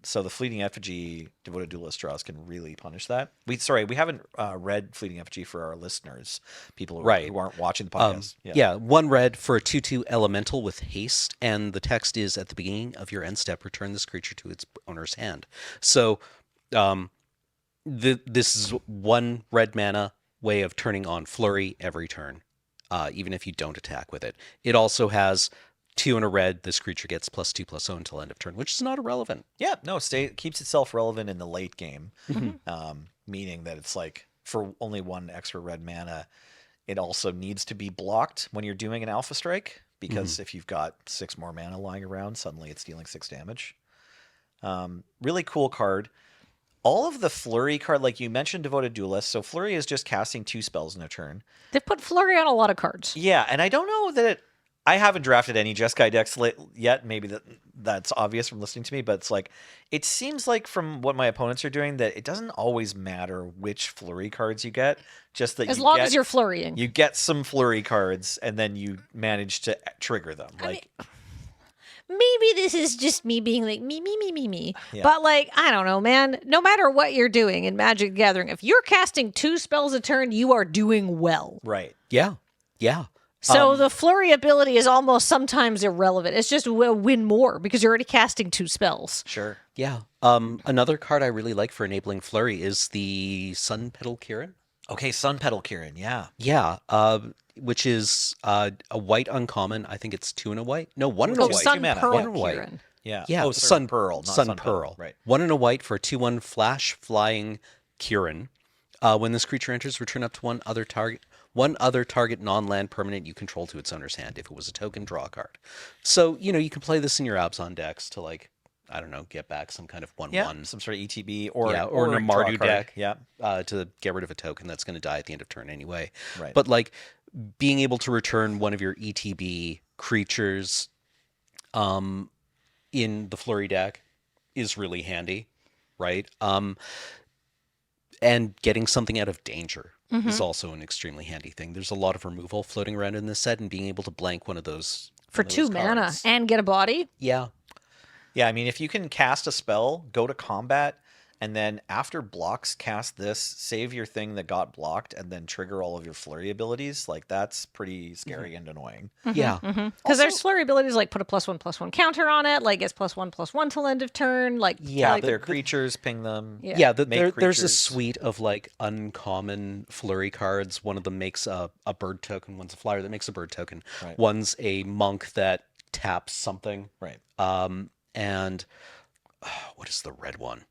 So the Fleeting Effigy Devoted Duelist draws can really punish that. We haven't read Fleeting Effigy for our listeners, people who aren't watching the podcast. 1 red for a 2/2 elemental with haste, and the text is at the beginning of your end step, return this creature to its owner's hand. So, this is 1 red mana way of turning on Flurry every turn, even if you don't attack with it. It also has 2 and a red. This creature gets +2/+0 until end of turn, which is not irrelevant. Yeah, no, keeps itself relevant in the late game, meaning that it's like for only 1 extra red mana, it also needs to be blocked when you're doing an Alpha Strike, because if you've got 6 more mana lying around, suddenly it's dealing 6 damage. Really cool card. All of the Flurry card, like you mentioned, Devoted Duelist. So Flurry is just casting 2 spells in a turn. They've put Flurry on a lot of cards. Yeah, and I don't know that I haven't drafted any Jeskai decks yet. Maybe that's obvious from listening to me, but it's like it seems like from what my opponents are doing that it doesn't always matter which Flurry cards you get. Just that as long as you're flurrying, you get some Flurry cards, and then you manage to trigger them. Maybe this is just me being like me. Yeah. But like, I don't know, man. No matter what you're doing in Magic the Gathering, if you're casting 2 spells a turn, you are doing well. Right. Yeah. So the flurry ability is almost sometimes irrelevant. It's just win more because you're already casting 2 spells. Sure. Yeah. Another card I really like for enabling flurry is the Sun Petal Kirin. Okay, Sun Petal Kirin, yeah. Yeah. Which is a white uncommon. I think it's 2 and a white. No, 1 and a Oh, white. Sun 2 mana. Pearl 1 and a white. Kirin. Yeah. Yeah. Oh, Sun Pearl, not Sun Petal. Pearl. Right. 1 and a white for a 2/1 flash flying Kirin. When this creature enters, return up to one other target non-land permanent you control to its owner's hand. If it was a token, draw a card. So, you can play this in your Abzan decks to, like, I don't know, get back some kind of 1/1. Yeah, some sort of ETB or a draw a Mardu card. deck. Yeah. To get rid of a token that's going to die at the end of turn anyway. Right. But, like, being able to return one of your ETB creatures in the flurry deck is really handy, right? And getting something out of danger is also an extremely handy thing. There's a lot of removal floating around in this set, and being able to blank one of those For one of 2 those mana cards. and get a body. Yeah. Yeah, I mean, if you can cast a spell, go to combat, and then after blocks, cast this, save your thing that got blocked, and then trigger all of your flurry abilities, like, that's pretty scary and annoying. Yeah. Because there's flurry abilities like put a +1/+1 counter on it, like it's +1/+1 till end of turn. Like, Yeah, Like their creatures, ping them. Yeah. Yeah, Make there's a creatures. suite of, like, uncommon flurry cards. One of them makes a bird token. One's a flyer that makes a bird token. Right. One's a monk that taps something. Right. And what is the red one?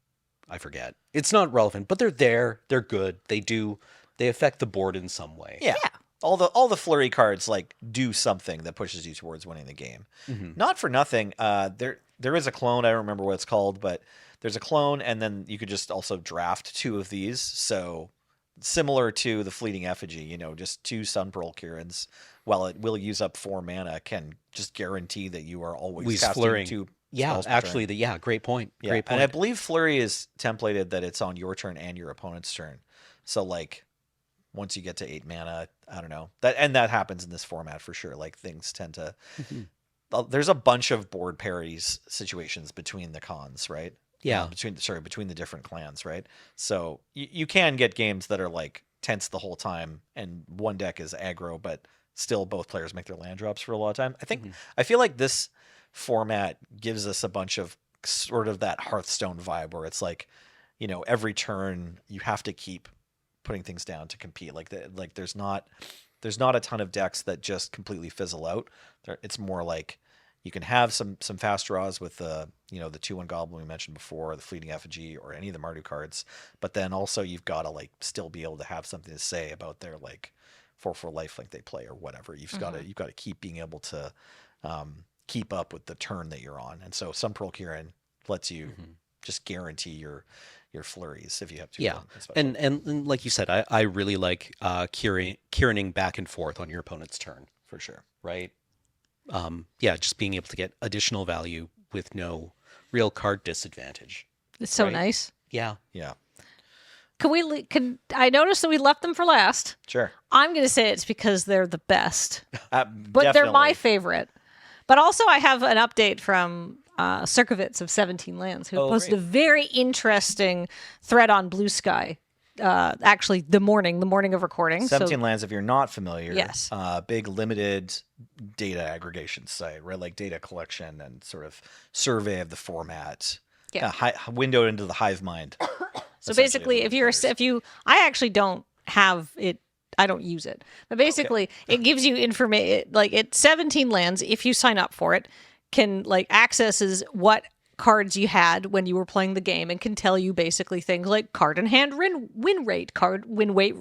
I forget. It's not relevant, but they're there. They're good. They affect the board in some way. Yeah. All the flurry cards, like, do something that pushes you towards winning the game. Not for nothing. There is a clone. I don't remember what it's called, but there's a clone, and then you could just also draft 2 of these. So similar to the Fleeting Effigy, just 2 Sun Pearl Kirins. While it will use up 4 mana, can just guarantee that you are always casting flurrying. 2 Yeah, spells per actually, turn. great point. Yeah, Great point. and I believe Flurry is templated that it's on your turn and your opponent's turn. So, like, once you get to 8 mana, I don't know. That happens in this format for sure. Like, things tend to there's a bunch of board parodies situations between the cons, right? Yeah. Between the different clans, right? So you can get games that are, like, tense the whole time and one deck is aggro, but still both players make their land drops for a lot of time. I feel like this format gives us a bunch of sort of that Hearthstone vibe where it's like, every turn you have to keep putting things down to compete. Like there's not a ton of decks that just completely fizzle out. It's more like you can have some fast draws with the 2/1 Goblin we mentioned before, or the Fleeting Effigy, or any of the Mardu cards, but then also you've got to, like, still be able to have something to say about their, like, 4/4 lifelink they play or whatever. You've got to keep being able to keep up with the turn that you're on. And so Sun Pearl Kirin lets you just guarantee your flurries if you have to. Yeah, and like you said, I really like Kirining back and forth on your opponent's turn, for sure. right? Just being able to get additional value with no real card disadvantage. it's so Right. nice. Yeah. Yeah, I noticed that we left them for last. sure. I'm going to say it's because they're the best, but But they're my favorite. But also, I have an update from Circovitz of 17 Lands, who posted great. a very interesting thread on Blue Sky. Actually, the morning of recording. 17 Lands, if you're not familiar, Yes. Big limited data aggregation site, right? Like data collection and sort of survey of the format. Yeah. Windowed into the hive mind. So basically, I actually don't have it. I don't use it, but basically, it gives you information. Like, it's 17 lands. If you sign up for it, can, like, accesses what cards you had when you were playing the game, and can tell you basically things like card in hand win rate, card win rate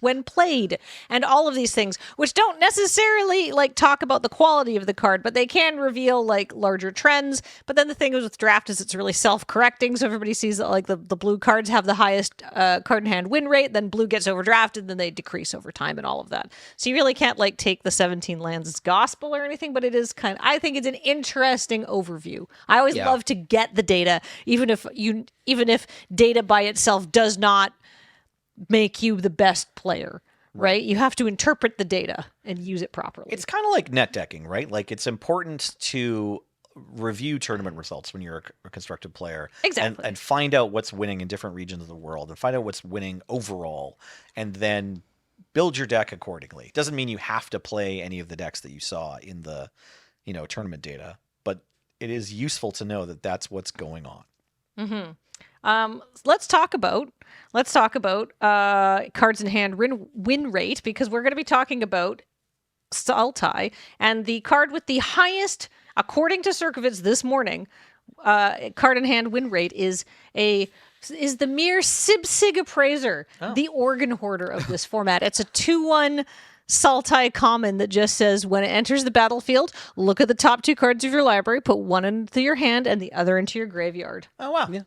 when played, and all of these things, which don't necessarily, like, talk about the quality of the card, but they can reveal, like, larger trends. But then the thing is with draft is it's really self-correcting, so everybody sees that, like, the blue cards have the highest card in hand win rate, then blue gets overdrafted, then they decrease over time and all of that. So you really can't, like, take the 17 lands as gospel or anything, but it is I think it's an interesting overview. I always love to get the data, even if data by itself does not make you the best player, right? You have to interpret the data and use it properly. It's kind of like net decking, right? Like, it's important to review tournament results when you're a constructive player. Exactly. And find out what's winning in different regions of the world, and find out what's winning overall, and then build your deck accordingly. Doesn't mean you have to play any of the decks that you saw in the, tournament data, but it is useful to know that that's what's going on. Let's talk about cards in hand win rate, because we're going to be talking about Sultai, and the card with the highest, according to Circovitz this morning, card in hand win rate is the mere Sibsig Appraiser, the organ hoarder of this format. It's a 2/1 Sultai common that just says, when it enters the battlefield, look at the top 2 cards of your library, put one into your hand and the other into your graveyard. Oh, wow. Yeah.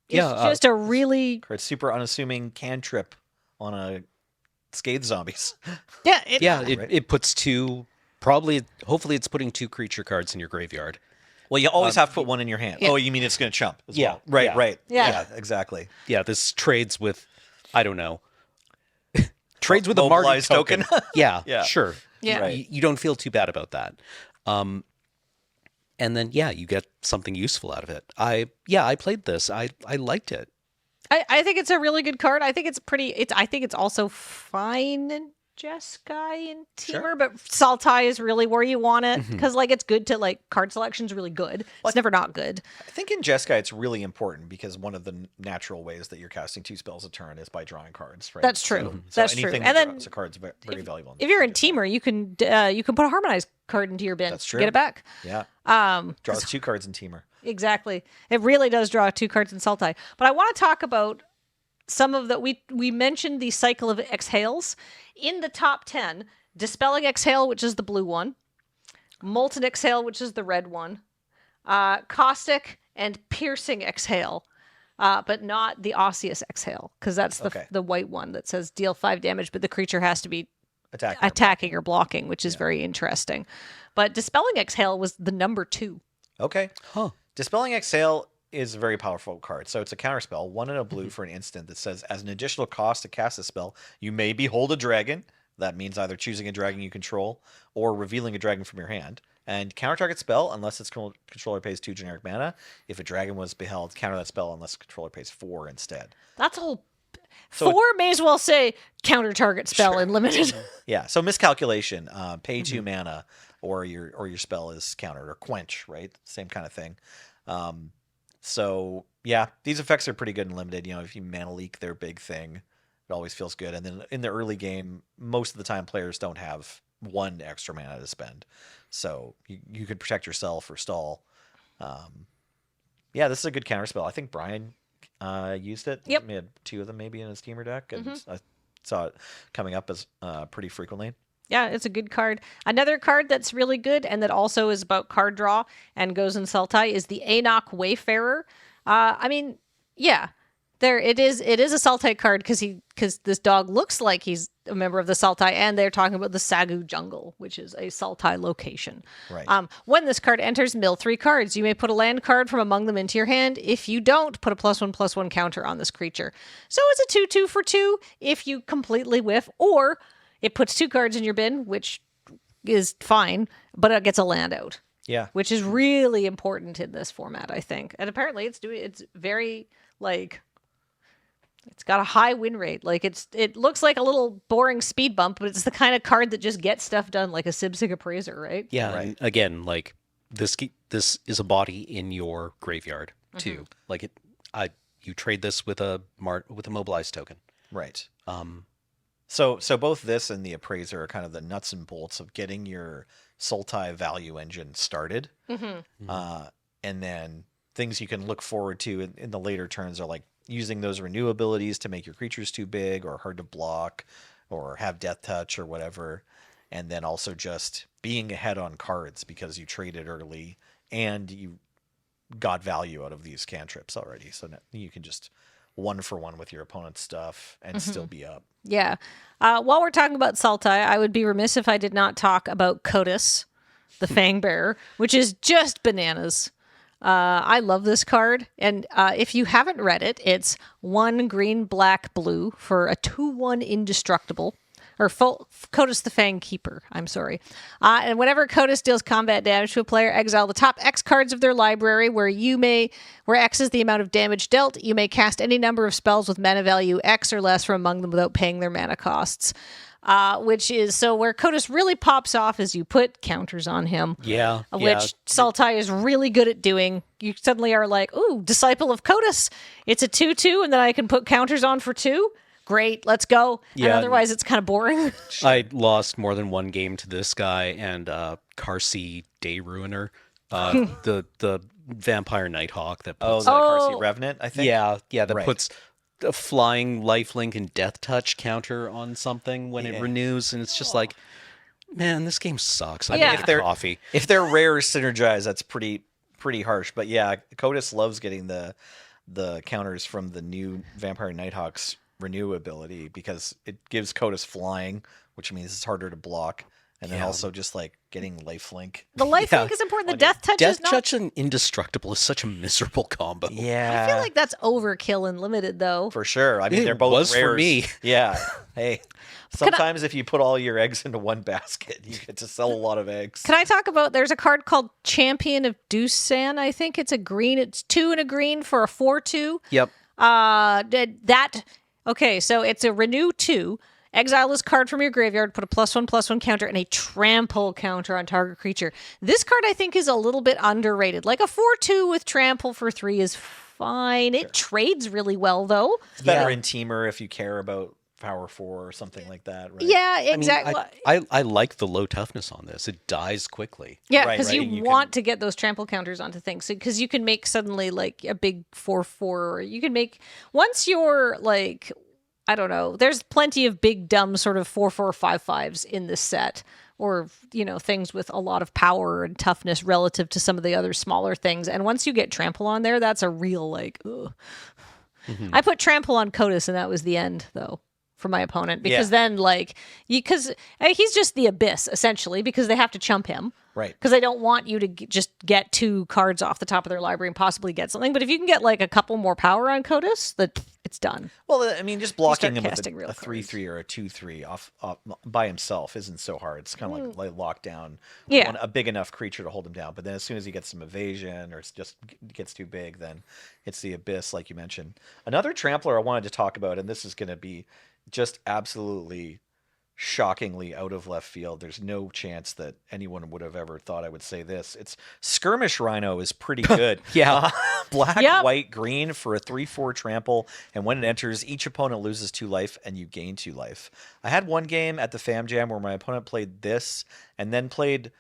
It's just a really... It's super unassuming cantrip on a Scathe Zombies. Yeah. It puts 2, hopefully it's putting 2 creature cards in your graveyard. Well, you always have to put one in your hand. Yeah. Oh, you mean it's going to chump as Yeah, well. Right, yeah. right. Yeah. Exactly. Yeah, this trades with, I don't know, trades with a Mobilized Mardu token. Yeah. Sure. Yeah. Right. You don't feel too bad about that. And then, you get something useful out of it. I played this. I liked it. I think it's a really good card. I think it's I think it's also fine in Jeskai and Teamer, Sure. but Sultai is really where you want it, because it's good to card selection's really good. It's never not good. I think in Jeskai it's really important because one of the natural ways that you're casting 2 spells a turn is by drawing cards, right? That's true. So That's true. anything And that then draws a card is very valuable. If you're in Teamer, you can put a Harmonized card into your bin. That's true. Get it back. Yeah. Draws 2 cards in Teamer. Exactly. It really does draw 2 cards in Sultai. But I want to talk about some of the... We mentioned the cycle of exhales. In the top 10, Dispelling Exhale, which is the blue one, Molten Exhale, which is the red one, Caustic and Piercing Exhale, but not the Osseous Exhale, because that's the white one that says deal 5 damage, but the creature has to be attacking or blocking, which is very interesting. But Dispelling Exhale was the number 2. Okay. Huh. Dispelling Exhale is a very powerful card. So it's a counterspell, 1 and a blue for an instant that says, as an additional cost to cast a spell, you may behold a dragon. That means either choosing a dragon you control or revealing a dragon from your hand. And counter target spell unless its controller pays 2 generic mana. If a dragon was beheld, counter that spell unless the controller pays 4 instead. That's a whole... So 4 may as well say counter target spell in limited. Yeah, so miscalculation, pay 2 mana or your spell is countered, or quench, right? Same kind of thing. So yeah, these effects are pretty good in limited. If you mana leak, they're a big thing. It always feels good. And then in the early game, most of the time players don't have 1 extra mana to spend. So you could protect yourself or stall. Yeah, this is a good counterspell. I think Brian used it. Yep. He had 2 of them maybe in his Teamer deck. And I saw it coming up as pretty frequently. Yeah, it's a good card. Another card that's really good and that also is about card draw and goes in Sultai is the Aenok Wayfarer. There it is. It is a Sultai card because this dog looks like he's a member of the Sultai, and they're talking about the Sagu Jungle, which is a Sultai location. Right. When this card enters, mill 3 cards. You may put a land card from among them into your hand. If you don't, put a +1/+1 counter on this creature. So it's a 2/2 for 2 if you completely whiff, or it puts 2 cards in your bin, which is fine, but it gets a land out. Yeah. Which is really important in this format, I think. And apparently it's very it's got a high win rate. It looks like a little boring speed bump, but it's the kind of card that just gets stuff done, like a Sibsig Appraiser, right? Yeah, Right. and again, this is a body in your graveyard too. You trade this with a mobilized token. Right. So both this and the Appraiser are kind of the nuts and bolts of getting your Sultai value engine started. And then things you can look forward to in the later turns are like using those renew abilities to make your creatures too big or hard to block or have death touch or whatever. And then also just being ahead on cards because you traded early and you got value out of these cantrips already. So now you can just 1-for-1 with your opponent's stuff and still be up. Yeah. While we're talking about Sultai, I would be remiss if I did not talk about Kotis, the Fangbearer, which is just bananas. I love this card, and if you haven't read it, it's 1 green, black, blue for a 2/1 indestructible. or Kotus the Fang Keeper. I'm sorry. And whenever Kotus deals combat damage to a player, exile the top X cards of their library, where X is the amount of damage dealt. You may cast any number of spells with mana value X or less from among them without paying their mana costs. Which is so where Kotus really pops off is you put counters on him. Yeah. Which Sultai is really good at doing. You suddenly are like, ooh, Disciple of Kotus. It's a 2/2, and then I can put counters on for 2. Great, let's go. Yeah. And otherwise, it's kind of boring. I lost more than one game to this guy and Carsey Day Ruiner, the Vampire Nighthawk that Oh, puts the Carsey Revenant, I think. that Right. puts a flying lifelink and death touch counter on something when it renews, and it's just like, man, this game sucks. I Yeah. need If they're- coffee. If they're rare synergize, that's pretty harsh. But yeah, Kotus loves getting the counters from the new Vampire Nighthawk's renew ability because it gives Kotus flying, which means it's harder to block. And then also just like getting lifelink. The lifelink is important. The death touch is Death not. touch and indestructible is such a miserable combo. Yeah. I feel like that's overkill and limited, though. For sure. I mean, It they're both was for rares. me. Yeah. Hey, sometimes if you put all your eggs into one basket, you get to sell a lot of eggs. Can I talk about? There's a card called Champion of Doosan. I think it's a green. It's 2 and a green for a 4/2. Yep. Okay, so it's a renew 2. Exile this card from your graveyard, put a +1/+1 counter and a trample counter on target creature. This card, I think, is a little bit underrated. Like a 4/2 with trample for 3 is fine. It trades really well, though. It's better in Teamer if you care about Power 4 or something like that, right? Yeah, exactly. I like the low toughness on this. It dies quickly. Yeah, Right, because right. you You want to get those trample counters onto things. Because you can make suddenly like a big 4/4, or you can make once you're like, I don't know. There's plenty of big dumb sort of 4/4/5/5s in this set, or things with a lot of power and toughness relative to some of the other smaller things. And once you get trample on there, that's a real like. Ugh. I put trample on Kotus, and that was the end, though. For my opponent, because then because he's just the abyss essentially, because they have to chump him, Right. Because they don't want you to just get 2 cards off the top of their library and possibly get something. But if you can get like a couple more power on Kotus, that it's done. Well, I mean, just blocking him with casting real a 3/3 or a 2/3 off by himself isn't so hard. It's kind of like lock down a big enough creature to hold him down. But then as soon as he gets some evasion or it's just gets too big, then it's the abyss, like you mentioned. Another trampler I wanted to talk about, and this is going to be just absolutely shockingly out of left field. There's no chance that anyone would have ever thought I would say this. It's Skirmish Rhino is pretty good. Black, white, green for a 3/4 trample, and when it enters, each opponent loses 2 life and you gain 2 life. I had one game at the FamJam where my opponent played this and then played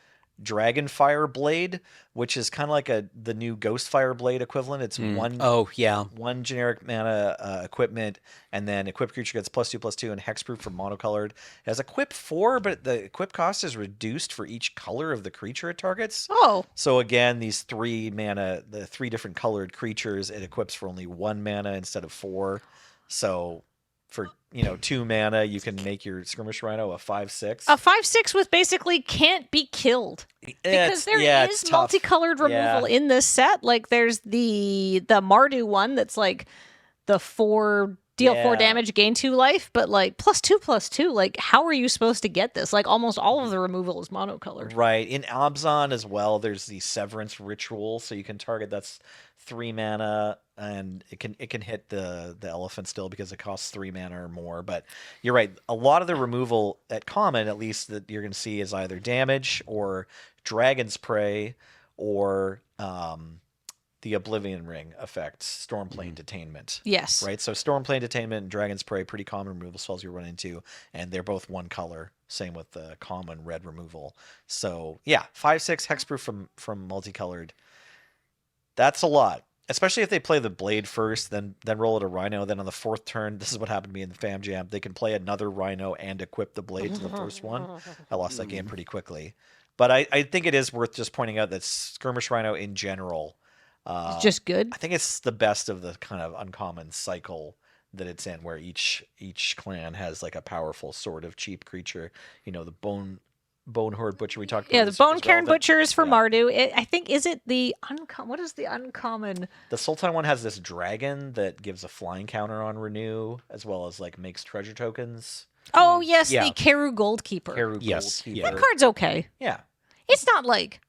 Dragonfire Blade, which is kind of like the new Ghostfire Blade equivalent. It's one generic mana equipment, and then equipped creature gets +2/+2 and hexproof for monocolored. It has equip 4, but the equip cost is reduced for each color of the creature it targets. Oh, So again, these 3 mana, the 3 different colored creatures, it equips for only 1 mana instead of 4. So for 2 mana, you can make your Skirmish Rhino a 5/6. a 5/6 with basically can't be killed. Because there is multicolored removal in this set. Like there's the Mardu one that's like the 4 deal 4 damage, gain 2 life, but like +2/+2. Like how are you supposed to get this? Like almost all of the removal is monocolored. Right. In Abzan as well, there's the Severance Ritual, so you can target that's 3 mana, and it can hit the elephant still because it costs 3 mana or more. But you're right. A lot of the removal at common, at least that you're going to see, is either damage or Dragon's Prey or the Oblivion Ring effect, Stormplane Detainment. Yes. Right. So Stormplane Detainment and Dragon's Prey, pretty common removal spells you run into, and they're both one color. Same with the common red removal. So yeah, 5/6 hexproof from multicolored. That's a lot. Especially if they play the blade first, then roll it a rhino. Then on the 4th turn, this is what happened to me in the FamJam. They can play another rhino and equip the blade to the first one. I lost that game pretty quickly. But I think it is worth just pointing out that Skirmish Rhino in general, It's just good. I think it's the best of the kind of uncommon cycle that it's in, where each clan has like a powerful sort of cheap creature. The Bone Horde Butcher we talked about. Yeah, the Bone Cairn Butcher. Butcher is for Mardu. I think, is it the uncommon? What is the uncommon? The Sultan one has this dragon that gives a flying counter on renew, as well as like makes treasure tokens. Oh, yes, Yeah. the Keru Goldkeeper. Karu Yes, Goldkeeper. yeah. That card's okay. Yeah. It's not like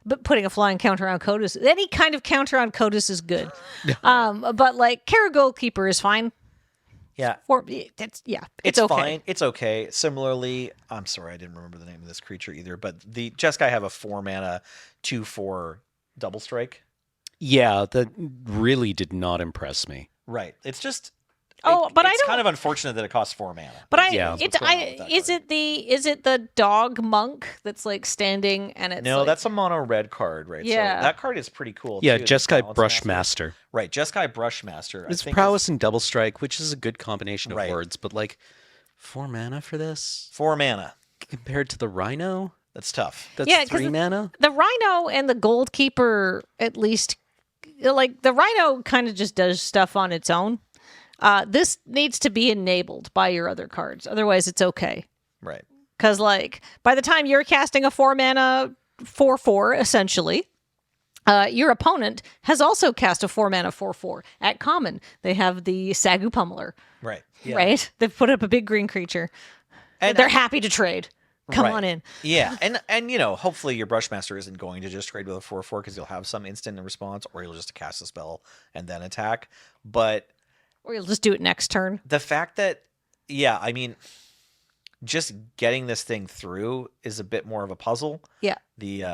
but putting a flying counter on Codus. Any kind of counter on Codus is good. But like Keru Goldkeeper is fine. Yeah. It's It's okay. fine. It's okay. Similarly, I'm sorry, I didn't remember the name of this creature either, but the Jeskai have a 4-mana 2/4 double strike. Yeah, that really did not impress me. Right. It's just But I it's don't. kind of unfortunate that it costs 4 mana. But I, Yeah. That's it's what's going on with that is card. it the dog monk that's like standing and it's No, like, that's a mono red card, right? Yeah. So that card is pretty cool. Yeah, too, the Jeskai Balance Brushmaster. Right, Jeskai Brushmaster. It's I think prowess and double strike, which is a good combination of Right. words, but like 4 mana for this 4 mana. compared to the Rhino, That's tough. that's Yeah, 'cause 3 mana. the Rhino and the Goldkeeper at least like the Rhino kind of just does stuff on its own. This needs to be enabled by your other cards, otherwise it's okay. Right. Because like by the time you're casting a 4-mana 4/4 essentially. Your opponent has also cast a 4-mana 4/4 at common. They have the Sagu Pummeler, Right. Yeah. right? They've put up a big green creature. And They're happy to trade. Come Right. on in. Yeah, and you know, hopefully your Brushmaster isn't going to just trade with a 4/4 because you'll have some instant response, or you'll just cast a spell and then attack. But Or you'll just do it next turn. the fact that, yeah, I mean, just getting this thing through is a bit more of a puzzle. Yeah. The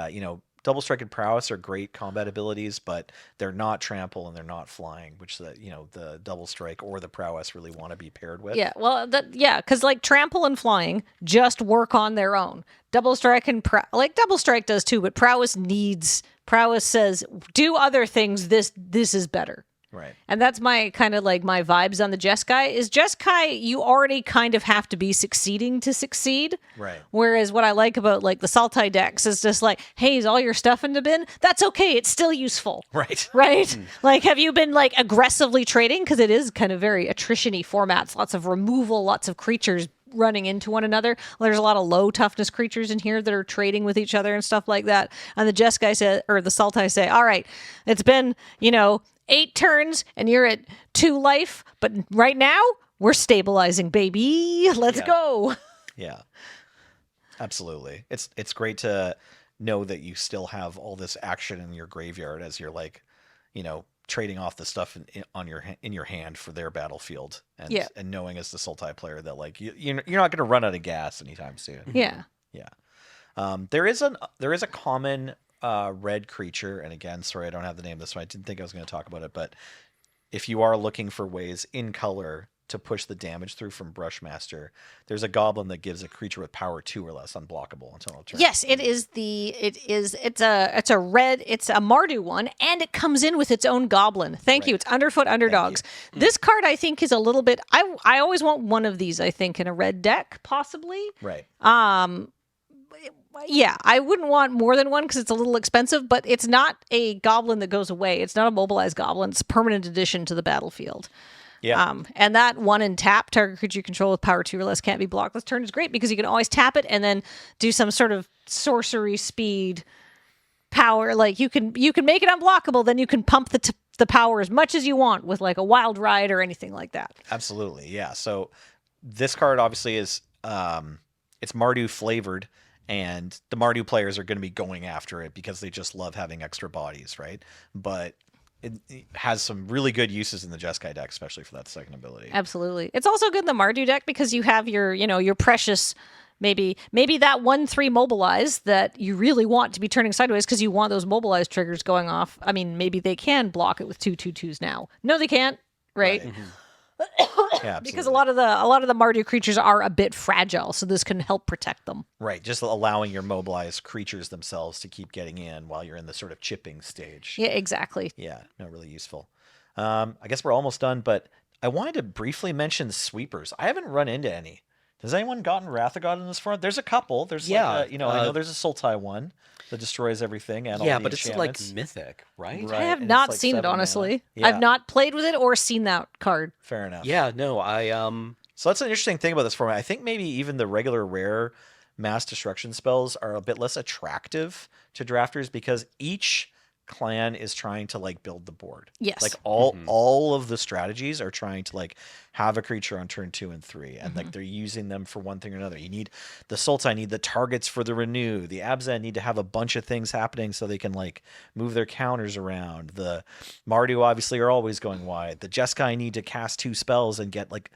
double strike and prowess are great combat abilities, but they're not trample and they're not flying, which the double strike or the prowess really want to be paired with. Yeah, well, because like trample and flying just work on their own. Double strike and double strike does too, but prowess says do other things. This is better. Right. And that's my kind of like my vibes on the Jeskai is Jeskai, you already kind of have to be succeeding to succeed. Right. Whereas what I like about like the Sultai decks is just like, hey, is all your stuff in the bin? That's okay. It's still useful. Right. Right? Like, have you been like aggressively trading? Because it is kind of very attrition-y formats. Lots of removal, lots of creatures running into one another. There's a lot of low toughness creatures in here that are trading with each other and stuff like that. And the Jeskai say, or the Sultai say, all right, it's been, 8 turns and you're at 2 life, but right now we're stabilizing, baby. Let's go. Yeah. Absolutely. It's great to know that you still have all this action in your graveyard as you're like, trading off the stuff in your hand for their battlefield, and knowing as the Sultai player that like you're not going to run out of gas anytime soon. Yeah. Yeah. There is a common red creature, and again, sorry I don't have the name of this one. I didn't think I was going to talk about it, but if you are looking for ways in color to push the damage through from Brushmaster, there's a goblin that gives a creature with power 2 or less unblockable until it turns. Yes, it's a red, it's a Mardu one, and it comes in with its own goblin. Thank you. It's Underfoot Underdogs. This card I think is a little bit I always want one of these, I think, in a red deck, possibly. Right. Yeah, I wouldn't want more than one because it's a little expensive, but it's not a goblin that goes away. It's not a mobilized goblin. It's a permanent addition to the battlefield. Yeah. And that 1 and tap, target creature you control with power 2 or less can't be blocked this turn is great because you can always tap it and then do some sort of sorcery speed power. Like you can make it unblockable, then you can pump the power as much as you want with like a wild ride or anything like that. Absolutely. Yeah. So this card obviously is it's Mardu flavored, and the Mardu players are going to be going after it because they just love having extra bodies, right? But it has some really good uses in the Jeskai deck, especially for that second ability. Absolutely. It's also good in the Mardu deck because you have your precious maybe that 1/3 mobilize that you really want to be turning sideways because you want those mobilize triggers going off. I mean, maybe they can block it with 2/2/2s now. No, they can't, right? Yeah, Because a lot of the Mardu creatures are a bit fragile, so this can help protect them. right. Just allowing your mobilized creatures themselves to keep getting in while you're in the sort of chipping stage. Yeah, exactly. Yeah, no, really useful. I guess we're almost done, but I wanted to briefly mention sweepers. I haven't run into any. Has anyone gotten Wrath of God in this front? There's a couple. There's I know there's a Sultai one that destroys everything and all the but it's like enchantments. mythic, right? Right. I have and it's not like seen it, 7 mana. honestly. Yeah. I've not played with it or seen that card. Fair enough. Yeah, no, I So that's an interesting thing about this format. I think maybe even the regular rare mass destruction spells are a bit less attractive to drafters because each clan is trying to like build the board. Yes. Like all of the strategies are trying to like have a creature on turn 2 and 3, and like they're using them for one thing or another. You need the Sultai need the targets for the renew. The Abzan need to have a bunch of things happening so they can like move their counters around. The Mardu obviously are always going wide. The Jeskai need to cast 2 spells and get like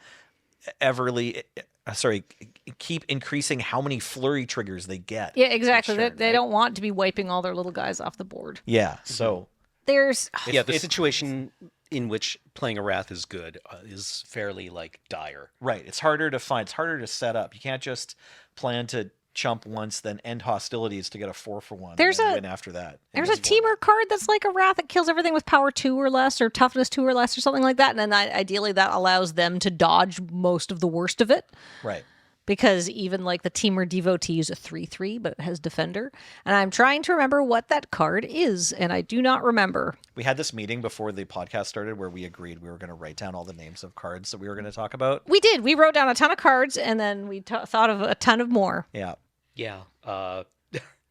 keep increasing how many flurry triggers they get. Yeah, exactly. Sure, They don't want to be wiping all their little guys off the board. Yeah, so There's The situation in which playing a Wrath is good is fairly like dire. right, it's harder to find. It's harder to set up. You can't just plan to chump once, then end hostilities to get a 4-for-1. There's and then a- win after that. There's a teamer card that's like a Wrath that kills everything with power 2 or less, or toughness 2 or less, or something like that. And then ideally that allows them to dodge most of the worst of it. Right. Because even like the Teamer Devotee is a 3/3, but it has Defender. And I'm trying to remember what that card is, and I do not remember. We had this meeting before the podcast started where we agreed we were going to write down all the names of cards that we were going to talk about. We did. We wrote down a ton of cards, and then we thought of a ton of more. Yeah. Yeah.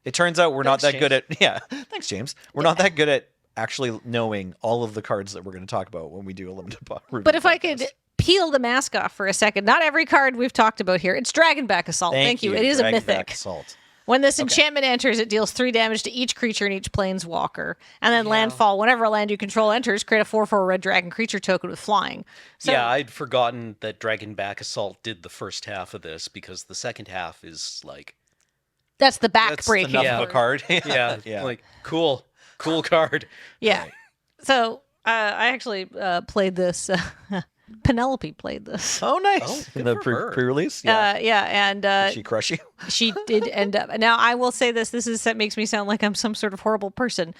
It turns out we're not Thanks, that good at thanks, James. We're not that good at actually knowing all of the cards that we're going to talk about when we do a limited review. But if I podcast. could peel the mask off for a second, not every card we've talked about here. It's Dragonback Assault. Thank you. It is a Dragonback mythic. Assault. When this enchantment enters, it deals 3 damage to each creature in each planeswalker. And then landfall, whenever a land you control enters, create a 4/4 red dragon creature token with flying. So, yeah, I'd forgotten that Dragonback Assault did the first half of this because the second half is like that's the That's backbreaking. enough Yeah. of a card. yeah, Yeah. like cool card. Yeah. Right. So I actually played this. Penelope played this. Oh, nice. Oh, In good the for her. pre-release? Yeah. And Did she crush you? she did end up. Now, I will say this. That makes me sound like I'm some sort of horrible person.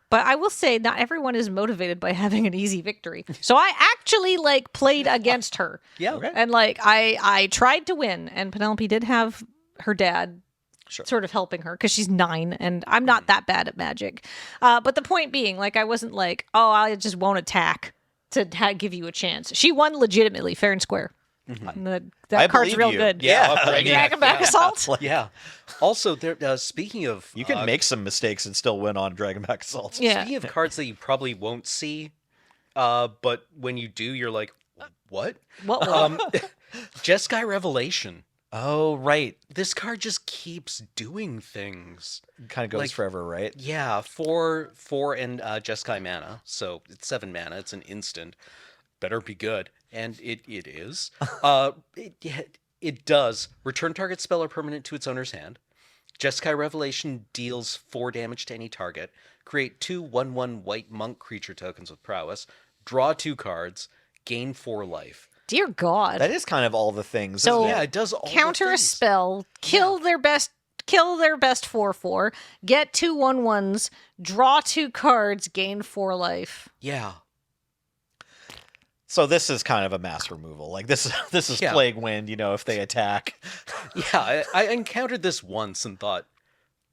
But I will say not everyone is motivated by having an easy victory. So I actually like played against her. Yeah. Okay. And like I tried to win, and Penelope did have her dad Sure. sort of helping her because she's 9 and I'm not that bad at Magic. But the point being, like, I wasn't like, oh, I just won't attack to give you a chance. She won legitimately, fair and square. And I that card's believe real you. good. Yeah. I mean, Dragonback Assault. Like, Yeah. Also, there. Speaking of, you can make some mistakes and still win on Dragonback Assault. Yeah. Speaking of cards that you probably won't see, but when you do, you're like, what? What? Jeskai Revelation. Oh, right. This card just keeps doing things. Kind of goes Like- forever, right? Yeah, 4 and Jeskai mana, so it's 7 mana. It's an instant. Better be good, and it is. It does return target spell or permanent to its owner's hand. Jeskai Revelation deals 4 damage to any target. Create 2 1/1 white monk creature tokens with prowess. Draw 2 cards. Gain 4 life. Dear God. That is kind of all the things. So- isn't Yeah, it? it does all the Counter a things. spell, kill their best 4/4, get 2 1/1s, draw 2 cards, gain 4 life. Yeah. So this is kind of a mass removal. Like this is Yeah. Plague Wind, you know, if they attack. Yeah, I encountered this once and thought,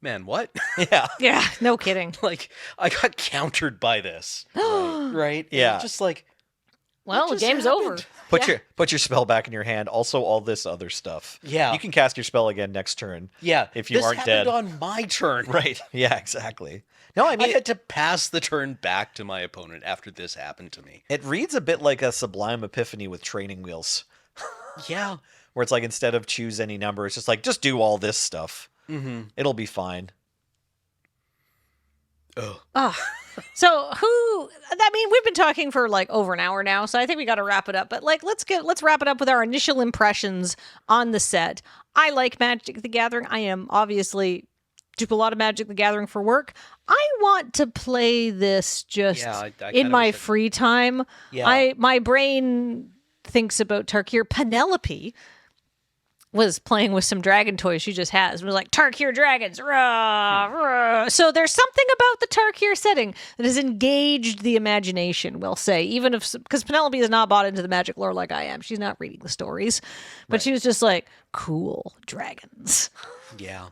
man, what? Yeah. Yeah, no kidding. Like, I got countered by this. Right? And Yeah. just like, Well, the just game's happened? over. Put your spell back in your hand. Also, all this other stuff. Yeah. You can cast your spell again next turn. yeah, If you this aren't happened dead. on my turn. Right. Yeah, exactly. No, I I mean, had to pass the turn back to my opponent after this happened to me. it reads a bit like a Sublime Epiphany with training wheels, Yeah. where it's like instead of choose any number, it's just like, just do all this stuff. Mm-hmm. It'll be fine. Ugh. So we've been talking for like over an hour now, so I think we got to wrap it up. But like, let's wrap it up with our initial impressions on the set. I like Magic the Gathering. I am obviously do a lot of Magic the Gathering for work. I want to play this just Yeah, I in kinda my wish I- free time. Yeah. My brain thinks about Tarkir. Penelope was playing with some dragon toys she just has. It was like, Tarkir dragons, rah, rah. So there's something about the Tarkir setting that has engaged the imagination, we'll say, even if, because Penelope is not bought into the Magic lore like I am. She's not reading the stories, but she was just like, cool dragons. Yeah.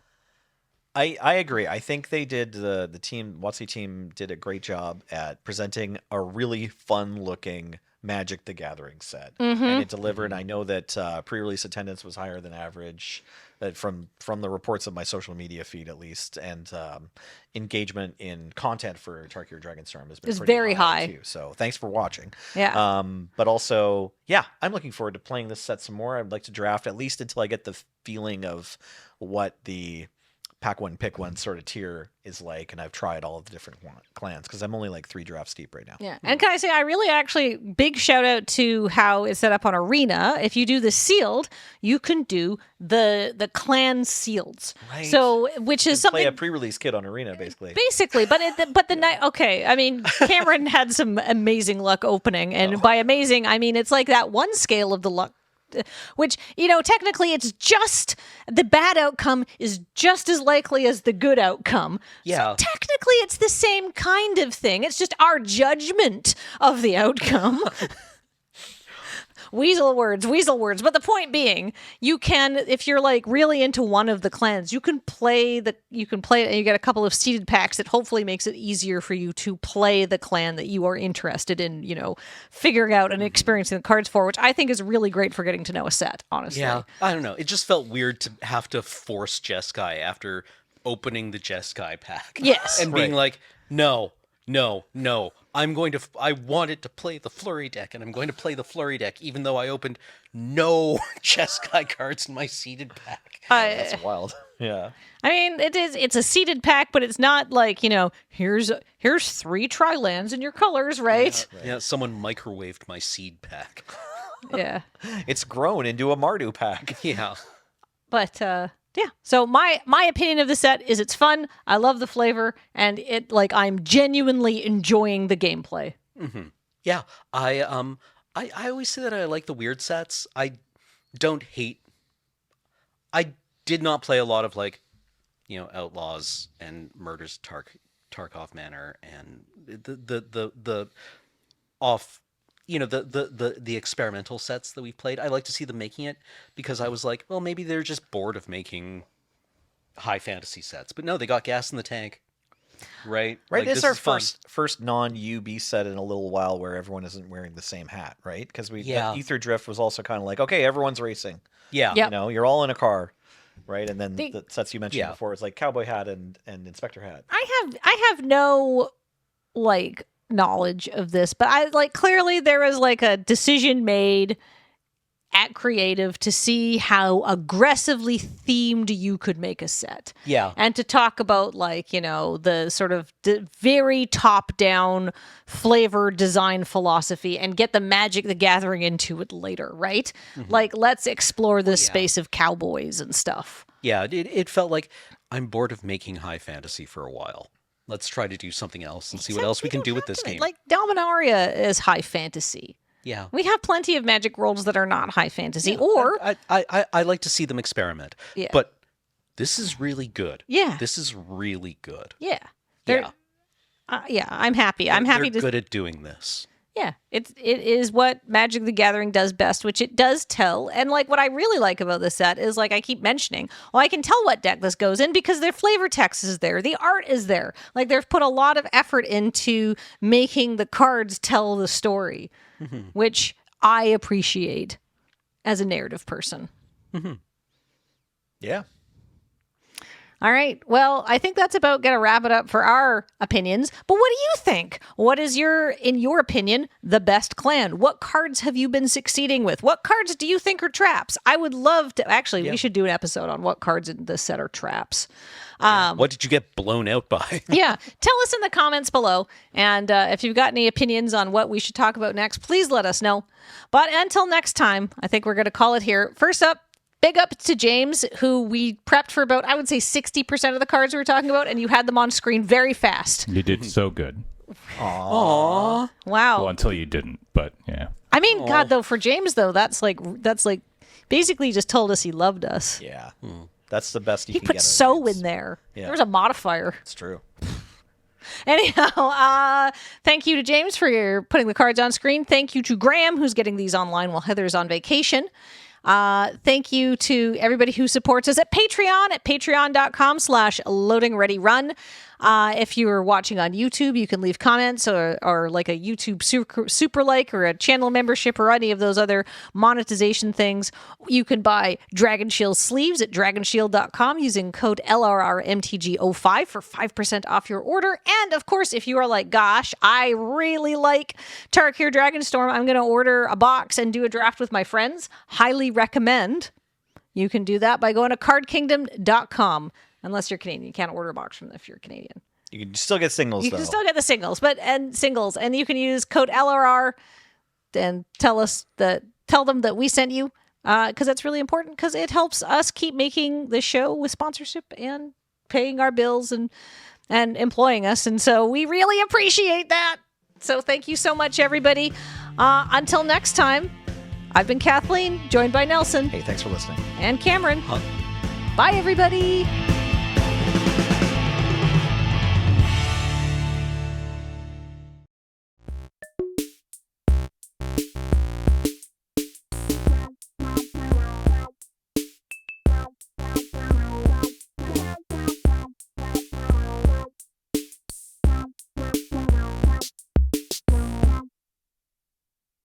I agree. I think they did the team WotC team did a great job at presenting a really fun looking Magic the Gathering set, and it delivered. I know that pre-release attendance was higher than average. from the reports of my social media feed at least, and engagement in content for Tarkir Dragonstorm has been It's pretty very high. too. So thanks for watching. Yeah. But also, yeah, I'm looking forward to playing this set some more. I'd like to draft at least until I get the feeling of what the pack one, pick one sort of tier is like, and I've tried all of the different clans because I'm only like 3 drafts deep right now. Yeah. And can I say, I really actually, big shout out to how it's set up on Arena. If you do the sealed, you can do the clan sealeds. Right. So, which is something. Play a pre-release kit on Arena, basically. Basically, but the night. Okay, I mean, Cameron had some amazing luck opening, and by amazing, I mean it's like that one scale of the luck, which technically it's just the bad outcome is just as likely as the good outcome. Yeah. So technically, it's the same kind of thing. It's just our judgment of the outcome. Weasel words. But the point being, you can, if you're like really into one of the clans, you can play it, and you get a couple of seeded packs that hopefully makes it easier for you to play the clan that you are interested in, figuring out and experiencing the cards for, which I think is really great for getting to know a set, honestly. Yeah, I don't know. It just felt weird to have to force Jeskai after opening the Jeskai pack. Yes. And being like, no. I wanted to play the Flurry deck, and I'm going to play the Flurry deck, even though I opened no Jeskai cards in my seeded pack. That's wild. Yeah. I mean, it's a seeded pack, but it's not like, here's 3 tri-lands in your colors, right? Yeah, someone microwaved my seed pack. Yeah. It's grown into a Mardu pack. Yeah. But yeah. So my opinion of the set is it's fun. I love the flavor, and I'm genuinely enjoying the gameplay. Mm-hmm. Yeah. I always say that I like the weird sets. I don't hate. I did not play a lot of Outlaws and Murders Tarkov Manor and the off. The experimental sets that we've played. I like to see them making it because I was like, well, maybe they're just bored of making high fantasy sets. But no, they got gas in the tank. Right? Right. This is our first non-UB set in a little while where everyone isn't wearing the same hat, right? Because Ether Drift was also kind of like, okay, everyone's racing. Yeah. Yep. You're all in a car. Right. And then the sets you mentioned before, it's like Cowboy Hat and Inspector Hat. I have no knowledge of this, but I clearly there was a decision made at Creative to see how aggressively themed you could make a set. Yeah. And to talk about the sort of very top down flavor design philosophy and get the Magic the Gathering into it later, right? Mm-hmm. Let's explore this space of cowboys and stuff. Yeah, it felt like I'm bored of making high fantasy for a while. Let's try to do something else and see what else we can do with this game. Dominaria is high fantasy. Yeah. We have plenty of Magic worlds that are not high fantasy, Yeah, or... I like to see them experiment. Yeah. But this is really good. Yeah. This is really good. Yeah. Yeah. I'm happy. I'm happy They're good at doing this. Yeah, it is what Magic the Gathering does best, which it does tell. And what I really like about this set is I keep mentioning, well, I can tell what deck this goes in because their flavor text is there, the art is there. They've put a lot of effort into making the cards tell the story, which I appreciate as a narrative person. Mm-hmm. Yeah. All right. Well, I think that's about going to wrap it up for our opinions. But what do you think? What is in your opinion, the best clan? What cards have you been succeeding with? What cards do you think are traps? I would love to. Actually, we should do an episode on what cards in this set are traps. What did you get blown out by? Yeah. Tell us in the comments below. And if you've got any opinions on what we should talk about next, please let us know. But until next time, I think we're going to call it here. First up, big up to James, who we prepped for about, I would say 60% of the cards we were talking about, and you had them on screen very fast. You did so good. Aww. Wow. Well, until you didn't, but yeah. I mean, God, though, for James, though, that's basically just told us he loved us. Yeah. That's the best you he can put get. so in there. Yeah. There was a modifier. It's true. Anyhow, thank you to James for putting the cards on screen. Thank you to Graham, who's getting these online while Heather's on vacation. Thank you to everybody who supports us at Patreon at patreon.com/loadingreadyrun. If you are watching on YouTube, you can leave comments or like a YouTube super like or a channel membership or any of those other monetization things. You can buy Dragon Shield sleeves at dragonshield.com using code LRRMTG05 for 5% off your order. And of course, if you are like, gosh, I really like Tarkir Dragonstorm, I'm going to order a box and do a draft with my friends, highly recommend. You can do that by going to cardkingdom.com. Unless you're Canadian, you can't order a box from them if you're Canadian. You can still get singles, You though. can still get the singles, and you can use code LRR and tell them that we sent you, because that's really important, because it helps us keep making the show with sponsorship and paying our bills and employing us, and so we really appreciate that. So thank you so much, everybody. Until next time, I've been Kathleen, joined by Nelson. Hey, thanks for listening. And Cameron. Bye, everybody.